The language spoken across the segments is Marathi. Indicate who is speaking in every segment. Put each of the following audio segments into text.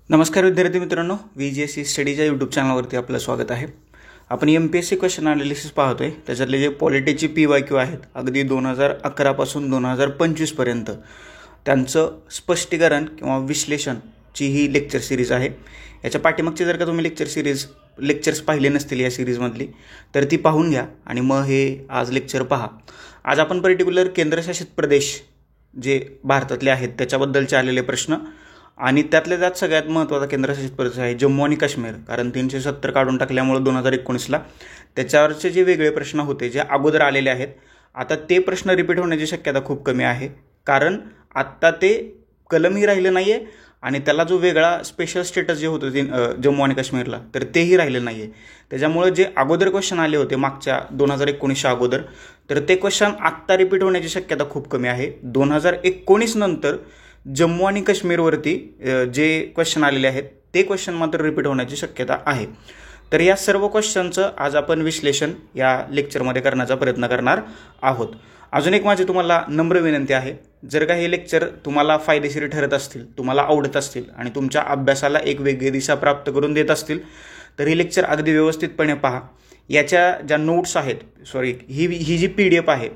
Speaker 1: नमस्कार विद्यार्थी मित्रांनो, VGSE स्टडीच्या यूट्यूब चॅनलवरती आपलं स्वागत आहे. आपण MPSC क्वेश्चन ॲनालिसिस पाहतोय. त्याच्यातले जे पॉलिटीची PYQ आहेत अगदी 2011 पासून 2025 पर्यंत त्यांचं स्पष्टीकरण किंवा विश्लेषणची ही लेक्चर सिरीज आहे. याच्या पाठीमागची जर का तुम्ही लेक्चर्स पाहिले नसतील या सिरीजमधली तर ती पाहून घ्या आणि मग हे आज लेक्चर पहा. आज आपण पर्टिक्युलर केंद्रशासित प्रदेश जे भारतातले आहेत त्याच्याबद्दलचे आलेले प्रश्न आणि त्यातल्या त्यात सगळ्यात महत्त्वाचा केंद्रशासित प्रदेश आहे जम्मू आणि काश्मीर. कारण 370 काढून टाकल्यामुळे 2019ला त्याच्यावरचे जे वेगळे प्रश्न होते जे अगोदर आलेले आहेत आता ते प्रश्न रिपीट होण्याची शक्यता खूप कमी आहे. कारण आत्ता ते कलमही राहिलं नाही आहे आणि त्याला जो वेगळा स्पेशल स्टेटस जे होतं ते जम्मू आणि काश्मीरला तर तेही राहिलं नाही आहे. त्याच्यामुळे जे अगोदर क्वेश्चन आले होते मागच्या 2019च्या अगोदर तर ते क्वेश्चन आत्ता रिपीट होण्याची शक्यता खूप कमी आहे. 2019 नंतर जम्मू आणि काश्मीरवरती जे क्वेश्चन आलेले आहेत ते क्वेश्चन मात्र रिपीट होण्याची शक्यता आहे. तर या सर्व क्वेश्चनचं आज आपण विश्लेषण या लेक्चरमध्ये करण्याचा प्रयत्न करणार आहोत. अजून एक माझी तुम्हाला नम्र विनंती आहे, जर का हे लेक्चर तुम्हाला फायदेशीर ठरत असतील, तुम्हाला आवडत असतील आणि तुमच्या अभ्यासाला एक वेगळी दिशा प्राप्त करून देत असतील तर ही लेक्चर अगदी व्यवस्थितपणे पहा. याच्या ज्या नोट्स आहेत ही जी PDF आहे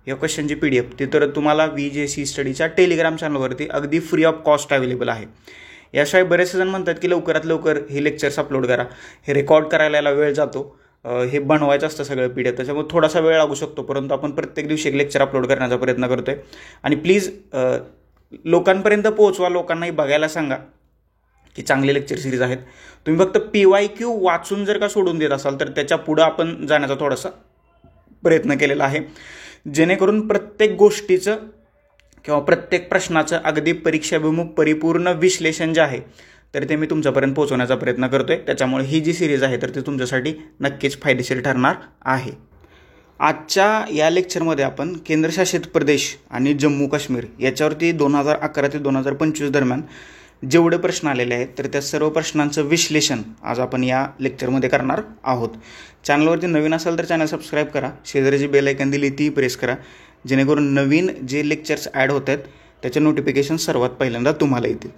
Speaker 1: या क्वेश्चनची PDF ती तर तुम्हाला VGSE स्टडीच्या टेलिग्राम चॅनलवरती अगदी फ्री ऑफ कॉस्ट अवेलेबल आहे. याशिवाय बरेचसे जण म्हणतात की लवकरात लवकर हे लेक्चर्स अपलोड करा, हे रेकॉर्ड करायला याला वेळ जातो, हे बनवायचं असतं सगळं PDF, त्याच्यामुळे थोडासा वेळ लागू शकतो. परंतु आपण प्रत्येक दिवशी एक लेक्चर अपलोड करण्याचा प्रयत्न करतोय आणि प्लीज लोकांपर्यंत पोहोचवा, लोकांनाही बघायला सांगा की चांगले लेक्चर सिरीज आहेत. तुम्ही फक्त PYQ वाचून जर का सोडून देत असाल तर त्याच्या पुढं आपण जाण्याचा थोडासा प्रयत्न केलेला आहे, जेणेकरून प्रत्येक गोष्टीचं किंवा प्रत्येक प्रश्नाचं अगदी परीक्षाभिमुख परिपूर्ण विश्लेषण जे आहे तर ते मी तुमच्यापर्यंत पोहोचवण्याचा प्रयत्न करतोय. त्याच्यामुळे ही जी सिरीज आहे तर ती तुमच्यासाठी नक्कीच फायदेशीर ठरणार आहे. आजच्या या लेक्चरमध्ये आपण केंद्रशासित प्रदेश आणि जम्मू काश्मीर याच्यावरती 2011 ते 2025 दरम्यान जेवढे प्रश्न आलेले आहेत तर त्या सर्व प्रश्नांचं विश्लेषण आज आपण या लेक्चरमध्ये करणार आहोत. चॅनलवरती नवीन असाल तर चॅनल सबस्क्राईब करा, शेजारी बेल आयकॉन दिली ती प्रेस करा, जेणेकरून नवीन जे लेक्चर्स ॲड होत आहेत त्याचे नोटिफिकेशन सर्वात पहिल्यांदा तुम्हाला येतील.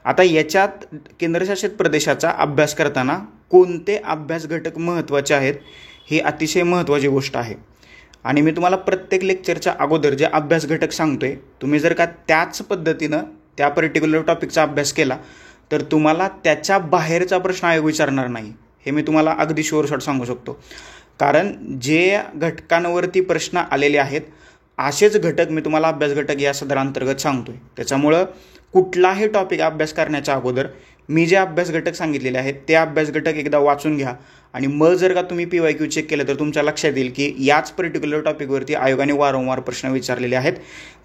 Speaker 1: आता याच्यात केंद्रशासित प्रदेशाचा अभ्यास करताना कोणते अभ्यास घटक महत्त्वाचे आहेत ही अतिशय महत्त्वाची गोष्ट आहे. आणि मी तुम्हाला प्रत्येक लेक्चरच्या अगोदर जे अभ्यास घटक सांगतोय तुम्ही जर का त्याच पद्धतीनं त्या पर्टिक्युलर टॉपिकचा अभ्यास केला तर तुम्हाला त्याच्या बाहेरचा प्रश्न आयोग विचारणार नाही, हे मी तुम्हाला अगदी शुअर शॉट सांगू शकतो. कारण जे घटकांवरती प्रश्न आलेले आहेत असेच घटक मी तुम्हाला अभ्यास घटक या सदरांतर्गत सांगतोय. त्याच्यामुळं कुठलाही टॉपिक अभ्यास करण्याच्या अगोदर मी जे अभ्यास घटक सांगितलेले आहेत ते अभ्यास घटक एकदा वाचून घ्या आणि मग जर का तुम्ही PYQ चेक केलं तर तुमच्या लक्षात येईल की याच पर्टिक्युलर टॉपिकवरती आयोगाने वारंवार प्रश्न विचारलेले आहेत.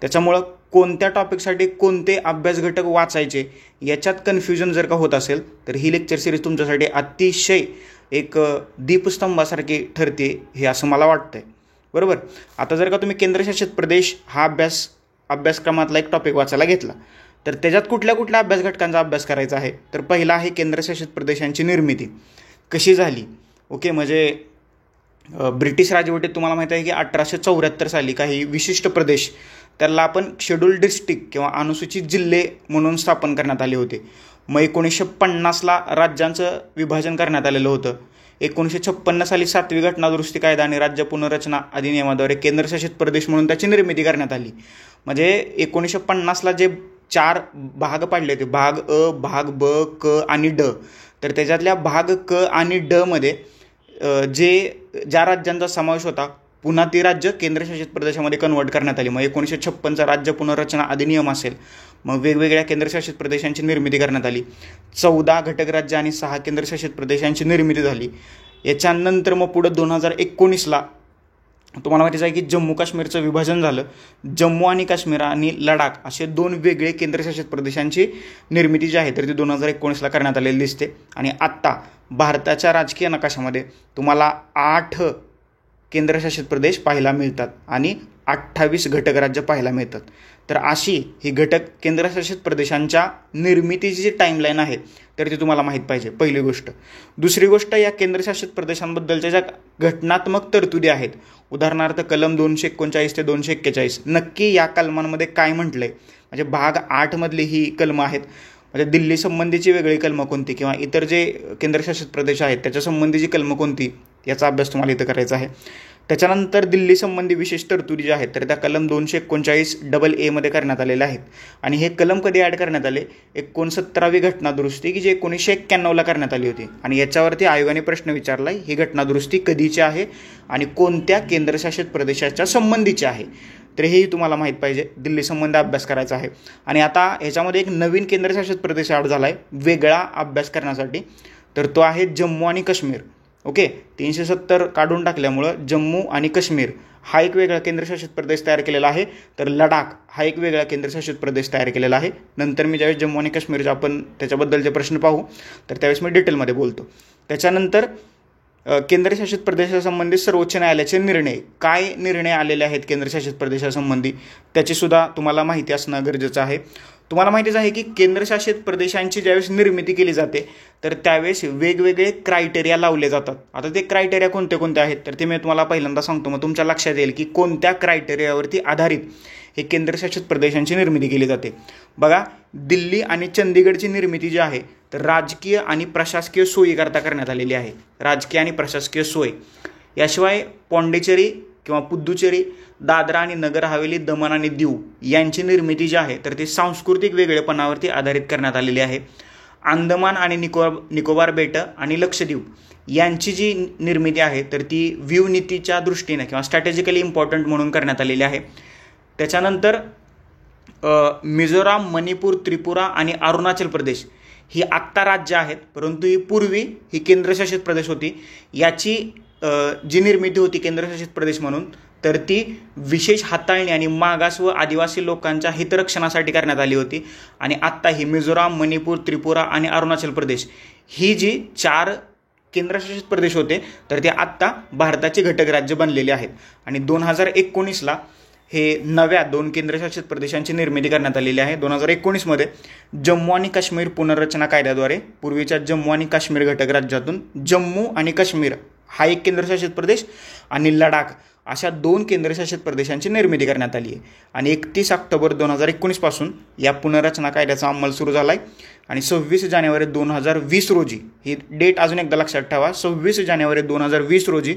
Speaker 1: त्याच्यामुळं कोणत्या टॉपिकसाठी कोणते अभ्यास घटक वाचायचे याच्यात कन्फ्युजन जर का होत असेल तर ही लेक्चर सिरीज तुमच्यासाठी अतिशय एक दीपस्तंभासारखी ठरते हे असं मला वाटतंय. बरोबर. आता जर का तुम्ही केंद्रशासित प्रदेश हा अभ्यासक्रमातला एक टॉपिक वाचायला घेतला तर त्याच्यात कुठल्या अभ्यास घटकांचा अभ्यास करायचा आहे तर पहिला आहे केंद्रशासित प्रदेशांची निर्मिती कशी झाली. ओके, म्हणजे ब्रिटिश राजवटीत तुम्हाला माहिती आहे की 1874 साली काही विशिष्ट प्रदेश त्याला आपण शेड्यूल्ड डिस्ट्रिक्ट किंवा अनुसूचित जिल्हे म्हणून स्थापन करण्यात आले होते. मग 1950ला राज्यांचं विभाजन करण्यात आलेलं होतं. 1956 साली 7वी घटना दुरुस्ती कायदा आणि राज्य पुनर्रचना अधिनियमाद्वारे केंद्रशासित प्रदेश म्हणून त्याची निर्मिती करण्यात आली. म्हणजे 1950ला जे 4 भाग पाडले होते, भाग अ, भाग ब, क आणि ड, तर त्याच्यातल्या भाग क आणि ड मध्ये ज्या राज्यांचा समावेश होता पुन्हा ती राज्य केंद्रशासित प्रदेशामध्ये कन्वर्ट करण्यात आली. मग 1956चा राज्य पुनर्रचना अधिनियम असेल, मग वेगवेगळ्या केंद्रशासित प्रदेशांची निर्मिती करण्यात आली. 14 घटक राज्य आणि 6 केंद्रशासित प्रदेशांची निर्मिती झाली. याच्यानंतर मग पुढं 2019ला तुम्हाला माहितीच आहे की जम्मू काश्मीरचं विभाजन झालं. जम्मू आणि काश्मीर आणि लडाख असे 2 वेगळे केंद्रशासित प्रदेशांची निर्मिती जी आहे तर ती 2019ला करण्यात आलेली दिसते. आणि आत्ता भारताच्या राजकीय नकाशामध्ये तुम्हाला 8 केंद्रशासित प्रदेश पाहायला मिळतात आणि 28 घटक राज्य पाहायला मिळतात. तर अशी ही घटक केंद्रशासित प्रदेशांच्या निर्मितीची जी टाईमलाईन आहे तर ती तुम्हाला माहीत पाहिजे, पहिली गोष्ट. दुसरी गोष्ट, या केंद्रशासित प्रदेशांबद्दलच्या ज्या घटनात्मक तरतुदी आहेत, उदाहरणार्थ कलम 239 ते 241, नक्की या कलमांमध्ये काय म्हटलंय, म्हणजे भाग 8 मधली ही कलमं आहेत. म्हणजे दिल्ली संबंधीची वेगळी कलमं कोणती किंवा इतर जे केंद्रशासित प्रदेश आहेत त्याच्या संबंधीची कलमं कोणती याचा अभ्यास तुम्हाला इथं करायचा आहे. त्याच्यानंतर दिल्ली संबंधी विशेष तरतुदी ज्या आहेत तर त्या कलम 239 मध्ये करण्यात आलेल्या आहेत. आणि हे कलम कधी ॲड करण्यात आले? 69वी घटनादुरुस्ती की जी 1991ला करण्यात आली होती. आणि याच्यावरती आयोगाने प्रश्न विचारला आहे ही घटनादुरुस्ती कधीची आहे आणि कोणत्या केंद्रशासित प्रदेशाच्या संबंधीची आहे. तर हेही तुम्हाला माहीत पाहिजे. दिल्ली संबंध अभ्यास करायचा आहे. आणि आता ह्याच्यामध्ये एक नवीन केंद्रशासित प्रदेश ॲड झाला आहे वेगळा अभ्यास करण्यासाठी, तर तो आहे जम्मू आणि काश्मीर. ओके, 370 काढून टाकल्यामुळं जम्मू आणि काश्मीर हा एक वेगळा केंद्रशासित प्रदेश तयार केलेला आहे. तर लडाख हा एक वेगळा केंद्रशासित प्रदेश तयार केलेला आहे. नंतर मी ज्यावेळेस जम्मू आणि काश्मीरचे आपण त्याच्याबद्दलचे प्रश्न पाहू तर त्यावेळेस मी डिटेलमध्ये बोलतो. त्याच्यानंतर केंद्रशासित प्रदेशासंबंधी सर्वोच्च न्यायालयाचे निर्णय, काय निर्णय आलेले आहेत केंद्रशासित प्रदेशासंबंधी त्याचीसुद्धा तुम्हाला माहिती असणं गरजेचं आहे. तुम्हाला माहितीच आहे की केंद्रशासित प्रदेशांची ज्यावेळेस निर्मिती केली जाते तर त्यावेळेस वेगवेगळे क्रायटेरिया लावले जातात. आता ते क्रायटेरिया कोणते कोणते आहेत तर ते मी तुम्हाला पहिल्यांदा सांगतो, मग तुमच्या लक्षात येईल की कोणत्या क्रायटेरियावरती आधारित हे केंद्रशासित प्रदेशांची निर्मिती केली जाते. बघा, दिल्ली आणि चंदीगडची निर्मिती जी आहे तर राजकीय आणि प्रशासकीय सोयीकरता करण्यात आलेली आहे. राजकीय आणि प्रशासकीय सोय. याशिवाय पॉंडिचेरी किंवा पुद्दुचेरी, दादरा आणि नगर हवेली, दमण आणि दीव यांची निर्मिती जी आहे तर ती सांस्कृतिक वेगळेपणावरती आधारित करण्यात आलेली आहे. अंदमान आणि निकोबार बेटं आणि लक्षद्वीप यांची जी निर्मिती आहे तर ती व्ह्यू नीतीच्या दृष्टीने किंवा स्ट्रॅटेजिकली इम्पॉर्टंट म्हणून करण्यात आलेली आहे. त्याच्यानंतर मिझोराम, मणिपूर, त्रिपुरा आणि अरुणाचल प्रदेश ही आत्ता राज्य आहेत, परंतु ही पूर्वी ही केंद्रशासित प्रदेश होती. याची जी निर्मिती होती केंद्रशासित प्रदेश म्हणून तर ती विशेष हाताळणी आणि मागास व आदिवासी लोकांच्या हितरक्षणासाठी करण्यात आली होती. आणि आत्ता ही मिझोराम, मणिपूर, त्रिपुरा आणि अरुणाचल प्रदेश ही जी 4 केंद्रशासित प्रदेश होते तर ते आत्ता भारताचे घटक राज्य बनलेले आहेत. आणि 2019ला हे नव्या 2 केंद्रशासित प्रदेशांची निर्मिती करण्यात आलेली आहे. 2019मध्ये जम्मू आणि काश्मीर पुनर्रचना कायद्याद्वारे पूर्वीच्या जम्मू आणि काश्मीर घटक राज्यातून जम्मू आणि काश्मीर हा एक केंद्रशासित प्रदेश आणि लडाख अशा 2 केंद्रशासित प्रदेशांची निर्मिती करण्यात आली आहे. आणि 31 ऑक्टोबर 2019 पासून या पुनर्रचना कायद्याचा अंमल सुरू झाला आहे. आणि 26 जानेवारी 2020 रोजी, ही डेट अजून एकदा लक्षात ठेवा, 26 जानेवारी 2020 रोजी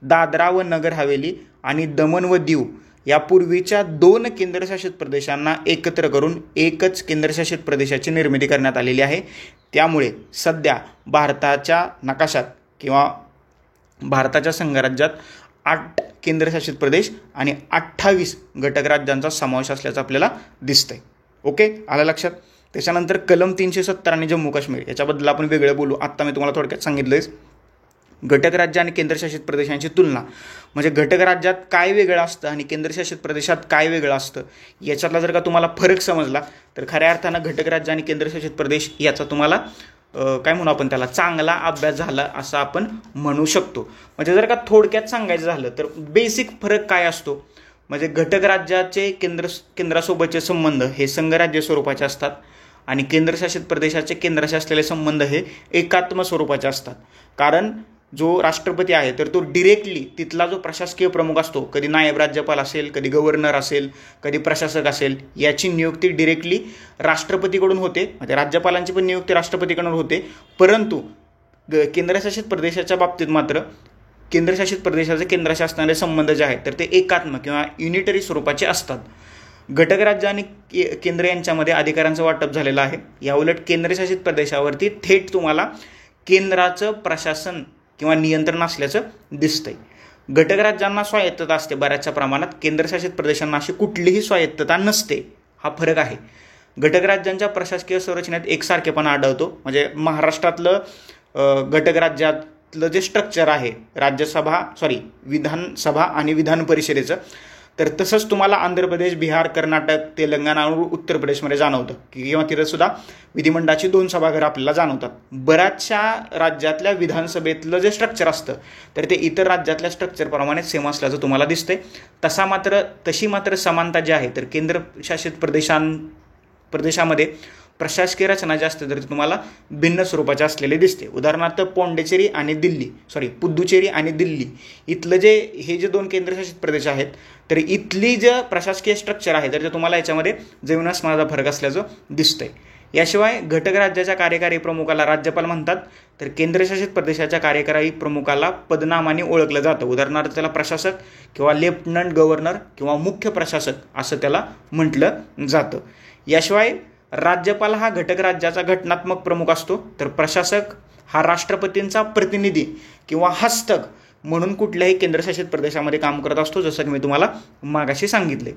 Speaker 1: दादरा व नगर हवेली आणि दमण व दीव या पूर्वीच्या 2 केंद्रशासित प्रदेशांना एकत्र करून एकच केंद्रशासित प्रदेशाची निर्मिती करण्यात आलेली आहे. त्यामुळे सध्या भारताच्या नकाशात किंवा भारताच्या संघराज्यात 8 केंद्रशासित प्रदेश आणि 28 घटक राज्यांचा समावेश असल्याचं आपल्याला दिसतंय. ओके, आलं लक्षात. त्याच्यानंतर कलम 370 आणि जम्मू काश्मीर याच्याबद्दल आपण वेगळं बोलू. आत्ता मी तुम्हाला थोडक्यात सांगितलंच. घटक राज्य आणि केंद्रशासित प्रदेशांची तुलना, म्हणजे घटक राज्यात काय वेगळं असतं आणि केंद्रशासित प्रदेशात काय वेगळं असतं याच्यातला जर का तुम्हाला फरक समजला तर खऱ्या अर्थानं घटक राज्य आणि केंद्रशासित प्रदेश याचा तुम्हाला काय म्हणू आपण त्याला चांगला अभ्यास झाला असं आपण म्हणू शकतो. म्हणजे जर का थोडक्यात सांगायचं झालं तर बेसिक फरक काय असतो, म्हणजे घटक राज्याचे केंद्रासोबतचे संबंध हे संघराज्य स्वरूपाचे असतात आणि केंद्रशासित प्रदेशाचे केंद्राशी असलेले संबंध हे एकात्म स्वरूपाचे असतात. कारण जो राष्ट्रपती आहे तर तो डिरेक्टली तिथला जो प्रशासकीय प्रमुख असतो, कधी नायब राज्यपाल असेल, कधी गव्हर्नर असेल, कधी प्रशासक असेल, याची नियुक्ती डिरेक्टली राष्ट्रपतीकडून होते. म्हणजे राज्यपालांची पण नियुक्ती राष्ट्रपतीकडून होते. परंतु केंद्रशासित प्रदेशाच्या बाबतीत मात्र केंद्रशासित प्रदेशाचे केंद्राशी असणारे संबंध जे आहेत तर ते एकात्म किंवा युनिटरी स्वरूपाचे असतात. घटक राज्य आणि केंद्र यांच्यामध्ये अधिकारांचं वाटप झालेलं आहे. याउलट केंद्रशासित प्रदेशावरती थेट तुम्हाला केंद्राचं प्रशासन किंवा नियंत्रण असल्याचं दिसतंय. घटक राज्यांना स्वायत्तता असते बऱ्याचशा प्रमाणात, केंद्रशासित प्रदेशांना अशी कुठलीही स्वायत्तता नसते. हा फरक आहे. घटक राज्यांच्या प्रशासकीय संरचनेत एकसारखेपणा आढळतो. म्हणजे महाराष्ट्रातलं घटक राज्यातलं जे स्ट्रक्चर आहे विधानसभा आणि विधान परिषदेचं, तर तसंच तुम्हाला आंध्र प्रदेश, बिहार, कर्नाटक, तेलंगणा आणि उत्तर प्रदेशमध्ये जाणवतं किंवा तिथंसुद्धा विधिमंडळाची 2 सभागृह आपल्याला जाणवतात. बऱ्याचशा राज्यातल्या विधानसभेतलं जे स्ट्रक्चर असतं तर ते इतर राज्यातल्या स्ट्रक्चरप्रमाणे सेम असल्याचं तुम्हाला दिसतंय. तशी मात्र समानता जी आहे तर केंद्रशासित प्रदेशामध्ये प्रशासकीय रचना जी असते तर ती तुम्हाला भिन्न स्वरूपाचे असलेले दिसते. उदाहरणार्थ पुद्दुचेरी आणि दिल्ली इथलं हे जे 2 केंद्रशासित प्रदेश आहेत तर इथली जे प्रशासकीय स्ट्रक्चर आहे तर ते तुम्हाला याच्यामध्ये जमीन आसमानाचा फरक असल्याचं दिसतंय. याशिवाय घटक राज्याच्या कार्यकारी प्रमुखाला राज्यपाल म्हणतात, तर केंद्रशासित प्रदेशाच्या कार्यकारी प्रमुखाला पदनामाने ओळखलं जातं. उदाहरणार्थ त्याला प्रशासक किंवा लेफ्टनंट गव्हर्नर किंवा मुख्य प्रशासक असं त्याला म्हटलं जातं. याशिवाय राज्यपाल हा घटक राज्याचा घटनात्मक प्रमुख असतो, तर प्रशासक हा राष्ट्रपतींचा प्रतिनिधी किंवा हस्तक म्हणून कुठल्याही केंद्रशासित प्रदेशामध्ये काम करत असतो, जसं की मी तुम्हाला मागाशी सांगितले.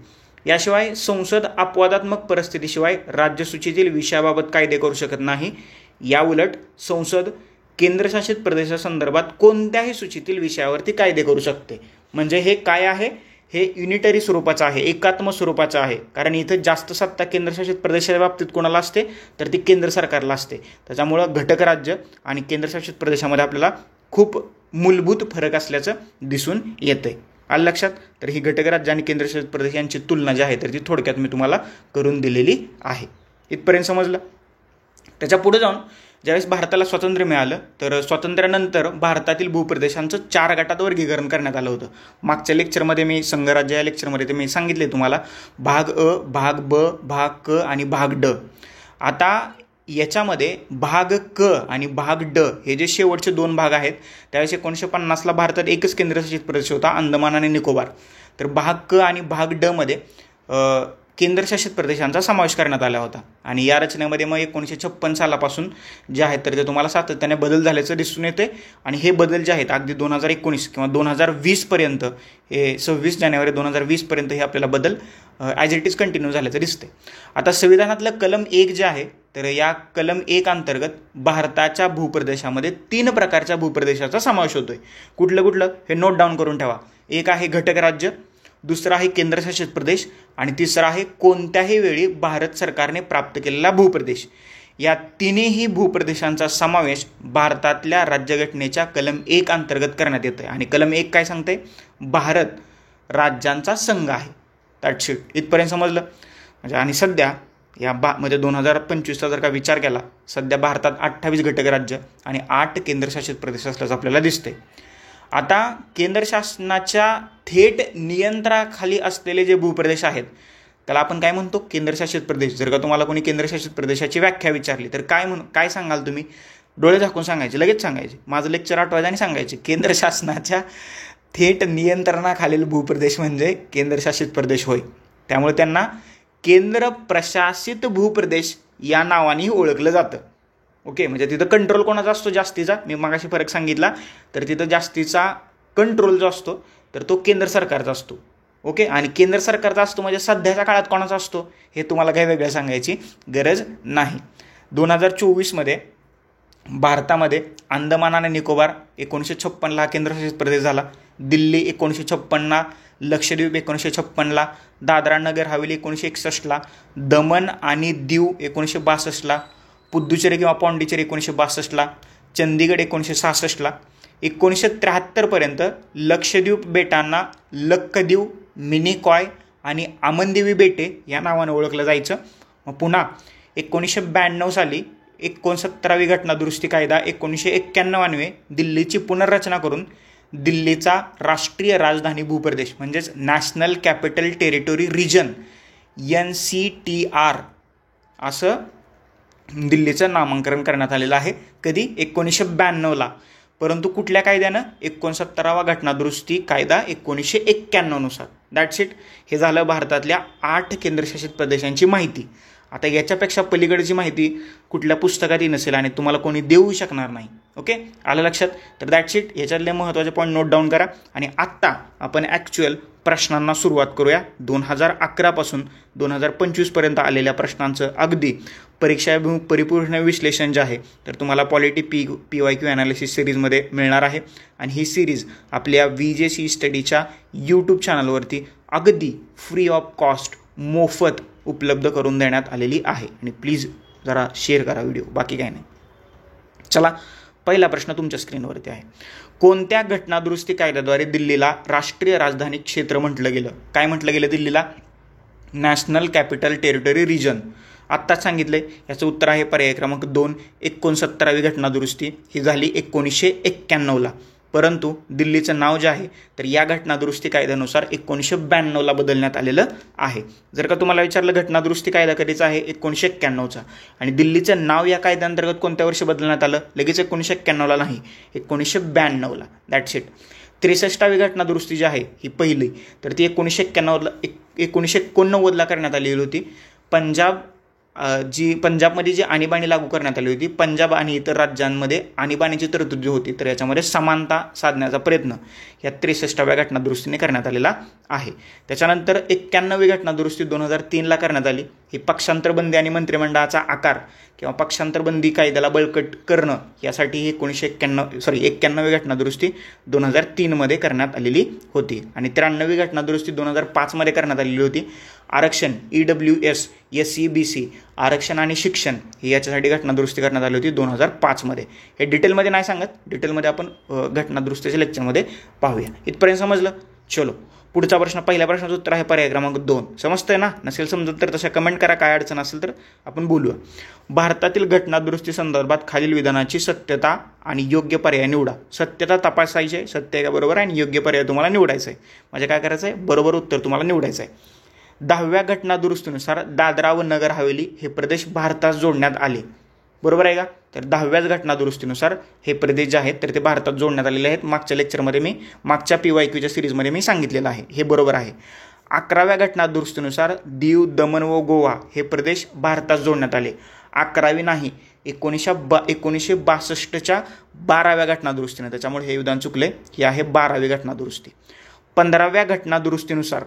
Speaker 1: याशिवाय संसद अपवादात्मक परिस्थितीशिवाय राज्यसूचीतील विषयाबाबत कायदे करू शकत नाही. याउलट संसद केंद्रशासित प्रदेशासंदर्भात कोणत्याही सूचीतील विषयावरती कायदे करू शकते. म्हणजे हे काय आहे, हे युनिटरी स्वरूपाचं आहे, एकात्म स्वरूपाचं आहे. कारण इथं जास्त सत्ता केंद्रशासित प्रदेशाच्या बाबतीत कोणाला असते, तर ती केंद्र सरकारला असते. त्याच्यामुळं घटक राज्य आणि केंद्रशासित प्रदेशामध्ये आपल्याला खूप मूलभूत फरक असल्याचं दिसून येतंय. आलं लक्षात? तर ही घटक राज्य आणि केंद्रशासित प्रदेश यांची तुलना जी आहे तर ती थोडक्यात मी तुम्हाला करून दिलेली आहे. इथपर्यंत समजलं? त्याच्या पुढे जाऊन ज्यावेळेस भारताला स्वातंत्र्य मिळालं, तर स्वातंत्र्यानंतर भारतातील भूप्रदेशांचं 4 गटात वर्गीकरण करण्यात आलं होतं. मागच्या लेक्चरमध्ये मी संघराज्य या लेक्चरमध्ये ते मी सांगितले तुम्हाला, भाग अ, भाग ब, भाग क आणि भाग ड. आता याच्यामध्ये भाग क आणि भाग ड हे जे शेवटचे 2 भाग आहेत, त्यावेळेस 1950ला भारतात एकच केंद्रशासित प्रदेश होता, अंदमान आणि निकोबार. तर भाग क आणि भाग ड मध्ये केंद्रशासित प्रदेशांचा समावेश करण्यात आला होता. आणि या रचनेमध्ये मग 1956 सालापासून जे आहेत तर ते तुम्हाला सातत्याने बदल झाल्याचं दिसून येते. आणि हे बदल जे आहेत अगदी 2019 किंवा 2020पर्यंत, हे 26 जानेवारी 2020पर्यंत हे आपल्याला बदल ॲज इट इज कंटिन्यू झाल्याचं दिसते. आता संविधानातलं कलम 1 जे आहे, तर या कलम 1 अंतर्गत भारताच्या भूप्रदेशामध्ये 3 प्रकारच्या भूप्रदेशाचा समावेश होतोय. कुठलं हे नोट डाऊन करून ठेवा. एक आहे घटक राज्य, दुसरा आहे केंद्रशासित प्रदेश आणि तिसरा आहे कोणत्याही वेळी भारत सरकारने प्राप्त केलेला भूप्रदेश. या तिन्ही भूप्रदेशांचा समावेश भारतातल्या राज्यघटनेच्या कलम 1 अंतर्गत करण्यात येतोय. आणि कलम 1 काय सांगते? भारत राज्यांचा संघ आहे. That's it. इथपर्यंत समजलं? म्हणजे आणि सध्या या म्हणजे 2025चा जर का विचार केला, सध्या भारतात 28 घटक राज्य आणि 8 केंद्रशासित प्रदेश असल्याचं आपल्याला दिसते. आता केंद्र शासनाच्या थेट नियंत्रणाखाली असलेले जे भूप्रदेश आहेत त्याला आपण काय म्हणतो? केंद्रशासित प्रदेश. जर का तुम्हाला कोणी केंद्रशासित प्रदेशाची व्याख्या विचारली तर काय सांगाल तुम्ही? डोळे झाकून सांगायचे, लगेच सांगायचे. माझं लेक्चर आठवायचं आणि सांगायचे केंद्र शासनाच्या थेट नियंत्रणाखालील भूप्रदेश म्हणजे केंद्रशासित प्रदेश होय. त्यामुळे त्यांना केंद्र प्रशासित भूप्रदेश या नावानेही ओळखलं जातं. ओके, म्हणजे तिथं कंट्रोल कोणाचा असतो जास्तीचा? मी मगाशी फरक सांगितला, तर तिथं जास्तीचा कंट्रोल जो असतो तर तो केंद्र सरकारचा असतो. ओके, आणि केंद्र सरकारचा असतो म्हणजे सध्याच्या काळात कोणाचा असतो हे तुम्हाला काही वेगळं सांगायची गरज नाही. 2024मध्ये भारतामध्ये अंदमान आणि निकोबार 1956ला केंद्रशासित प्रदेश झाला, दिल्ली 1956ला, लक्षद्वीप 1956ला, दादरा नगर हवेली 1961ला, दमन आणि दीव 1962ला, पुद्दुचेरी किंवा पॉंडिचेरी 1962ला, चंदीगड 1966ला. 1973पर्यंत लक्षद्वीप बेटांना लक्षद्वीप, मिनिकॉय आणि अमनदीवी बेटे या नावानं ओळखलं जायचं. मग पुन्हा 1992 साली 69वी घटनादुरुस्ती कायदा 1991 दिल्लीची पुनर्रचना करून दिल्लीचा राष्ट्रीय राजधानी भूप्रदेश म्हणजेच national capital territory region NCTR असं दिल्लीचं नामांकन करण्यात आलेलं आहे. कधी? 1992ला. परंतु कुठल्या कायद्यानं? 69वा घटनादुरुस्ती कायदा 1991 नुसार. That's it. हे झालं भारतातल्या 8 केंद्रशासित प्रदेशांची माहिती. आता याच्यापेक्षा पलीकडची माहिती कुठल्या पुस्तकातही नसेल आणि तुम्हाला कोणी देऊ शकणार नाही. ओके, आलं लक्षात? तर दॅट्स इट. याच्यातले महत्त्वाचे पॉईंट नोट डाऊन करा. आणि आत्ता आपण ॲक्च्युअल प्रश्नांना सुरुवात करूया. 2011 पासून 2025पर्यंत आलेल्या प्रश्नांचं अगदी परीक्षाभिमुख परिपूर्ण विश्लेषण जे आहे तर तुम्हाला पॉलिटी PYQ ॲनालिसिस सिरीजमध्ये मिळणार आहे. आणि ही सिरीज आपल्या VJC स्टडीच्या यूट्यूब चॅनलवरती अगदी फ्री ऑफ कॉस्ट मोफत उपलब्ध करून देण्यात आलेली आहे. आणि प्लीज जरा शेअर करा व्हिडिओ, बाकी काय नाही. चला, पहिला प्रश्न तुमच्या स्क्रीनवरती आहे. कोणत्या घटनादुरुस्ती कायद्याद्वारे दिल्लीला राष्ट्रीय राजधानी क्षेत्र म्हटलं गेलं? काय म्हटलं गेलं दिल्लीला? National capital territory region. आत्ताच सांगितले. याचं उत्तर आहे पर्याय क्रमांक 2. 69वी घटनादुरुस्ती ही झाली 1991ला. परंतु दिल्लीचं नाव जे आहे तर या घटनादुरुस्ती कायद्यानुसार 1992ला बदलण्यात आलेलं आहे. जर का तुम्हाला विचारलं घटनादुरुस्ती कायदा कधीचा आहे, 1991चा, आणि दिल्लीचं नाव या कायद्याअंतर्गत कोणत्या वर्षी बदलण्यात आलं, लगेच 1991ला नाही, 1992ला. That's it. 63वी घटनादुरुस्ती जी आहे ही पहिली, तर ती 1989ला करण्यात आलेली होती. पंजाबमध्ये जी आणीबाणी लागू करण्यात आली होती, पंजाब आणि इतर राज्यांमध्ये आणीबाणीची तरतूद जी होती, तर याच्यामध्ये समानता साधण्याचा प्रयत्न या 63व्या घटनादुरुस्तीने करण्यात आलेला आहे. त्याच्यानंतर 91वी घटनादुरुस्ती 2003ला करण्यात आली. ही पक्षांतरबंदी आणि मंत्रिमंडळाचा आकार किंवा पक्षांतरबंदी कायद्याला बळकट करणं यासाठी ही 91वी घटनादुरुस्ती 2003मध्ये करण्यात आलेली होती. आणि 93वी घटनादुरुस्ती 2005मध्ये करण्यात आलेली होती. आरक्षण, EWS, SC, BC आरक्षण आणि शिक्षण ही याच्यासाठी घटनादुरुस्ती करण्यात आली होती 2005मध्ये. हे डिटेलमध्ये नाही सांगत, डिटेलमध्ये आपण घटनादुरुस्तीच्या लेक्चरमध्ये पाहूया. इथपर्यंत समजलं? चलो पुढचा प्रश्न. पहिल्या प्रश्नाचं उत्तर आहे पर्याय क्रमांक 2. समजतंय ना? नसेल समजत तर तशा कमेंट करा, काय अडचण असेल तर आपण बोलूया. भारतातील घटनादुरुस्ती संदर्भात खालील विधानाची सत्यता आणि योग्य पर्याय निवडा. सत्यता तपासायची आहे, सत्य का बरोबर आहे, आणि योग्य पर्याय तुम्हाला निवडायचं आहे. म्हणजे काय करायचं आहे, बरोबर उत्तर तुम्हाला निवडायचं आहे. 10व्या घटनादुरुस्तीनुसार दादरा व नगर हवेली हे प्रदेश भारतात जोडण्यात आले. बरोबर आहे का? तर 10व्याच घटनादुरुस्तीनुसार हे प्रदेश जे आहेत तर ते भारतात जोडण्यात आलेले आहेत. मागच्या लेक्चरमध्ये मागच्या PYQच्या सिरीजमध्ये मी सांगितलेलं आहे, हे बरोबर आहे. 11व्या घटनादुरुस्तीनुसार दीव, दमण व गोवा हे प्रदेश भारतात जोडण्यात आले. 11वी नाही, 1962च्या 12व्या घटनादुरुस्तीने, त्याच्यामुळे हे विधान चुकले. ही आहे 12वी घटनादुरुस्ती. 15व्या घटनादुरुस्तीनुसार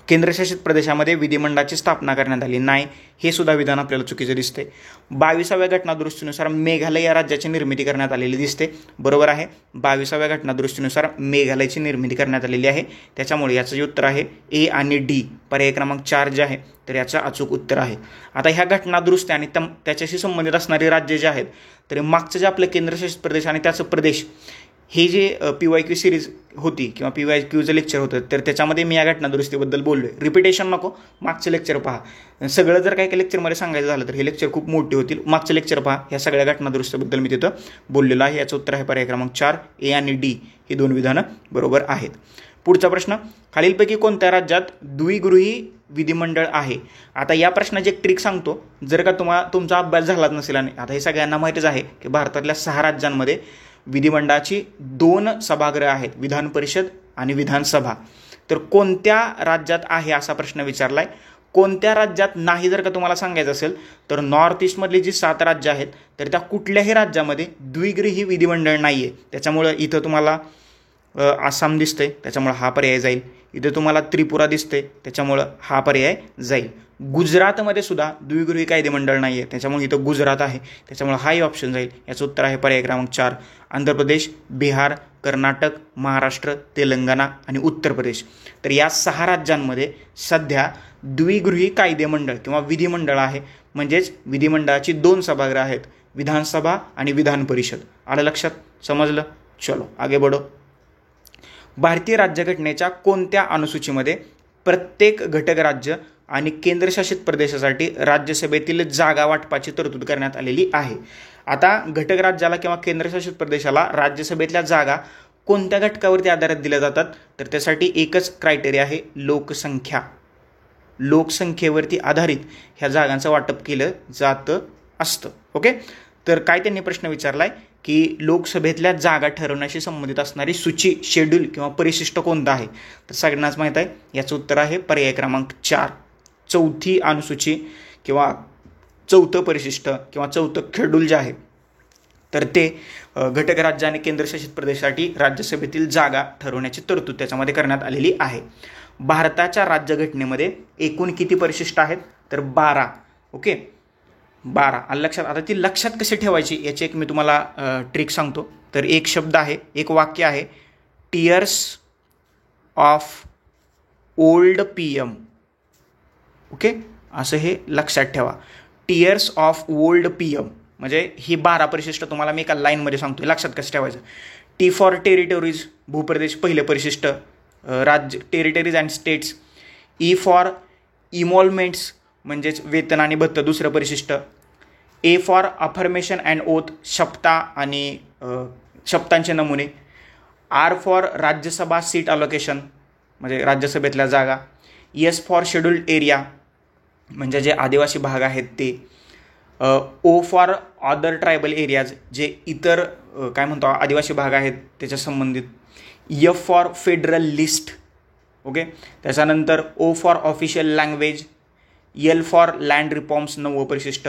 Speaker 1: केंद्रशासित प्रदेशामध्ये विधिमंडळाची स्थापना करण्यात आली नाही, हे सुद्धा विधान आपल्याला चुकीचं दिसते. 22व्या घटनादुरुस्तीनुसार मेघालय या राज्याची निर्मिती करण्यात आलेली दिसते. बरोबर आहे, 22व्या घटनादुरुस्तीनुसार मेघालयची निर्मिती करण्यात आलेली आहे. त्याच्यामुळे याचं जे उत्तर आहे A आणि D, पर्याय क्रमांक 4 जे आहे तर याचं अचूक उत्तर आहे. आता ह्या घटनादुरुस्ती आणि त्याच्याशी संबंधित असणारी राज्ये जे आहेत तर मागचं जे आपलं केंद्रशासित प्रदेश आणि त्याचं प्रदेश, हे जे PYQ सिरीज होती किंवा PYQचं लेक्चर होतं तर त्याच्यामध्ये मी या घटनादुरुस्तीबद्दल बोललो आहे. रिपिटेशन नको, मागचं लेक्चर पहा. सगळं जर काही लेक्चरमध्ये सांगायचं झालं तर हे लेक्चर खूप मोठे होतील. मागचं लेक्चर पहा, ह्या सगळ्या घटनादुरुस्तीबद्दल मी तिथं बोललेलो आहे. याचं उत्तर आहे पर्याय क्रमांक 4, A आणि D ही दोन विधानं बरोबर आहेत. पुढचा प्रश्न, खालीलपैकी कोणत्या राज्यात द्विगृही विधिमंडळ आहे? आता या प्रश्नाची एक ट्रिक सांगतो. जर का तुमचा अभ्यास झालाच नसेल, आणि आता हे सगळ्यांना माहितीच आहे की भारतातल्या 6 राज्यांमध्ये विधिमंडळाची 2 सभागृह आहेत, विधान परिषद आणि विधानसभा. तर कोणत्या राज्यात आहे असा प्रश्न विचारलाय. कोणत्या राज्यात नाही जर का तुम्हाला सांगायचं असेल तर नॉर्थ ईस्टमधली जी 7 राज्य आहेत तर त्या कुठल्याही राज्यामध्ये द्विगृही विधिमंडळ नाही आहे. त्याच्यामुळं इथं तुम्हाला आसाम दिसतंय, त्याच्यामुळं हा पर्याय जाईल. इथं तुम्हाला त्रिपुरा दिसते, त्याच्यामुळं हा पर्याय जाईल. गुजरातमध्ये सुद्धा द्विगृही कायदेमंडळ नाही आहे, त्याच्यामुळे इथं गुजरात आहे, त्याच्यामुळे हाही ऑप्शन जाईल. याचं उत्तर आहे पर्याय क्रमांक 4, आंध्र प्रदेश, बिहार, कर्नाटक, महाराष्ट्र, तेलंगणा आणि उत्तर प्रदेश. तर या 6 राज्यांमध्ये सध्या द्विगृही कायदेमंडळ किंवा विधिमंडळ आहे. म्हणजेच विधिमंडळाची 2 सभागृह आहेत, विधानसभा आणि विधान परिषद. आलं लक्षात? समजलं? चलो आगे बढो. भारतीय राज्यघटनेच्या कोणत्या अनुसूचीमध्ये प्रत्येक घटक राज्य आणि केंद्रशासित प्रदेशासाठी राज्यसभेतील जागा वाटपाची तरतूद करण्यात आलेली आहे? आता घटक राज्याला किंवा केंद्रशासित प्रदेशाला राज्यसभेतल्या जागा कोणत्या घटकावरती आधारित दिल्या जातात? तर त्यासाठी एकच क्रायटेरिया आहे, लोकसंख्या. लोकसंख्येवरती आधारित ह्या जागांचं वाटप केलं जातं असतं. ओके, तर काय त्यांनी प्रश्न विचारलाय की लोकसभेतल्या जागा ठरवण्याशी संबंधित असणारी सूची, शेड्यूल किंवा परिशिष्ट कोणतं आहे? तर सगळ्यांनाच माहीत आहे, याचं उत्तर आहे पर्याय क्रमांक 4, 4थी अनुसूची किंवा 4थं परिशिष्ट किंवा 4थं शेड्यूल जे आहे तर ते घटक राज्य आणि केंद्रशासित प्रदेशासाठी राज्यसभेतील जागा ठरवण्याची तरतूद त्याच्यामध्ये करण्यात आलेली आहे. भारताच्या राज्यघटनेमध्ये एकूण किती परिशिष्ट आहेत? तर 12. ओके, 12 आलं लक्षात. आता ती लक्षात कशी ठेवायची याची एक मी तुम्हाला ट्रिक सांगतो. तर एक शब्द आहे, एक वाक्य आहे, tears of old PM. Okay, असं हे लक्षात ठेवा, टीयर्स ऑफ ओल्ड PM. म्हणजे ही 12 परिशिष्ट तुम्हाला मी एका लाईनमध्ये सांगतो, लक्षात कसं ठेवायचं. T फॉर टेरिटोरीज, भूप्रदेश, पहिलं परिशिष्ट, राज्य, territories and states. E for emoluments, म्हणजेच वेतन आणि भत्ता, दुसरं परिशिष्ट. A for affirmation and oath, शपथा आणि शब्दांचे नमुने. R for Rajya Sabha seat allocation म्हणजे राज्यसभेतल्या जागा. एस फॉर शेड्युल्ड एरिया म्हणजे जे आदिवासी भाग आहेत ते. O for other tribal areas जे इतर काय म्हणतो आदिवासी भाग आहेत त्याच्या संबंधित. F for federal list. Okay. त्याच्यानंतर O for official language. L for land reforms 9व परिशिष्ट.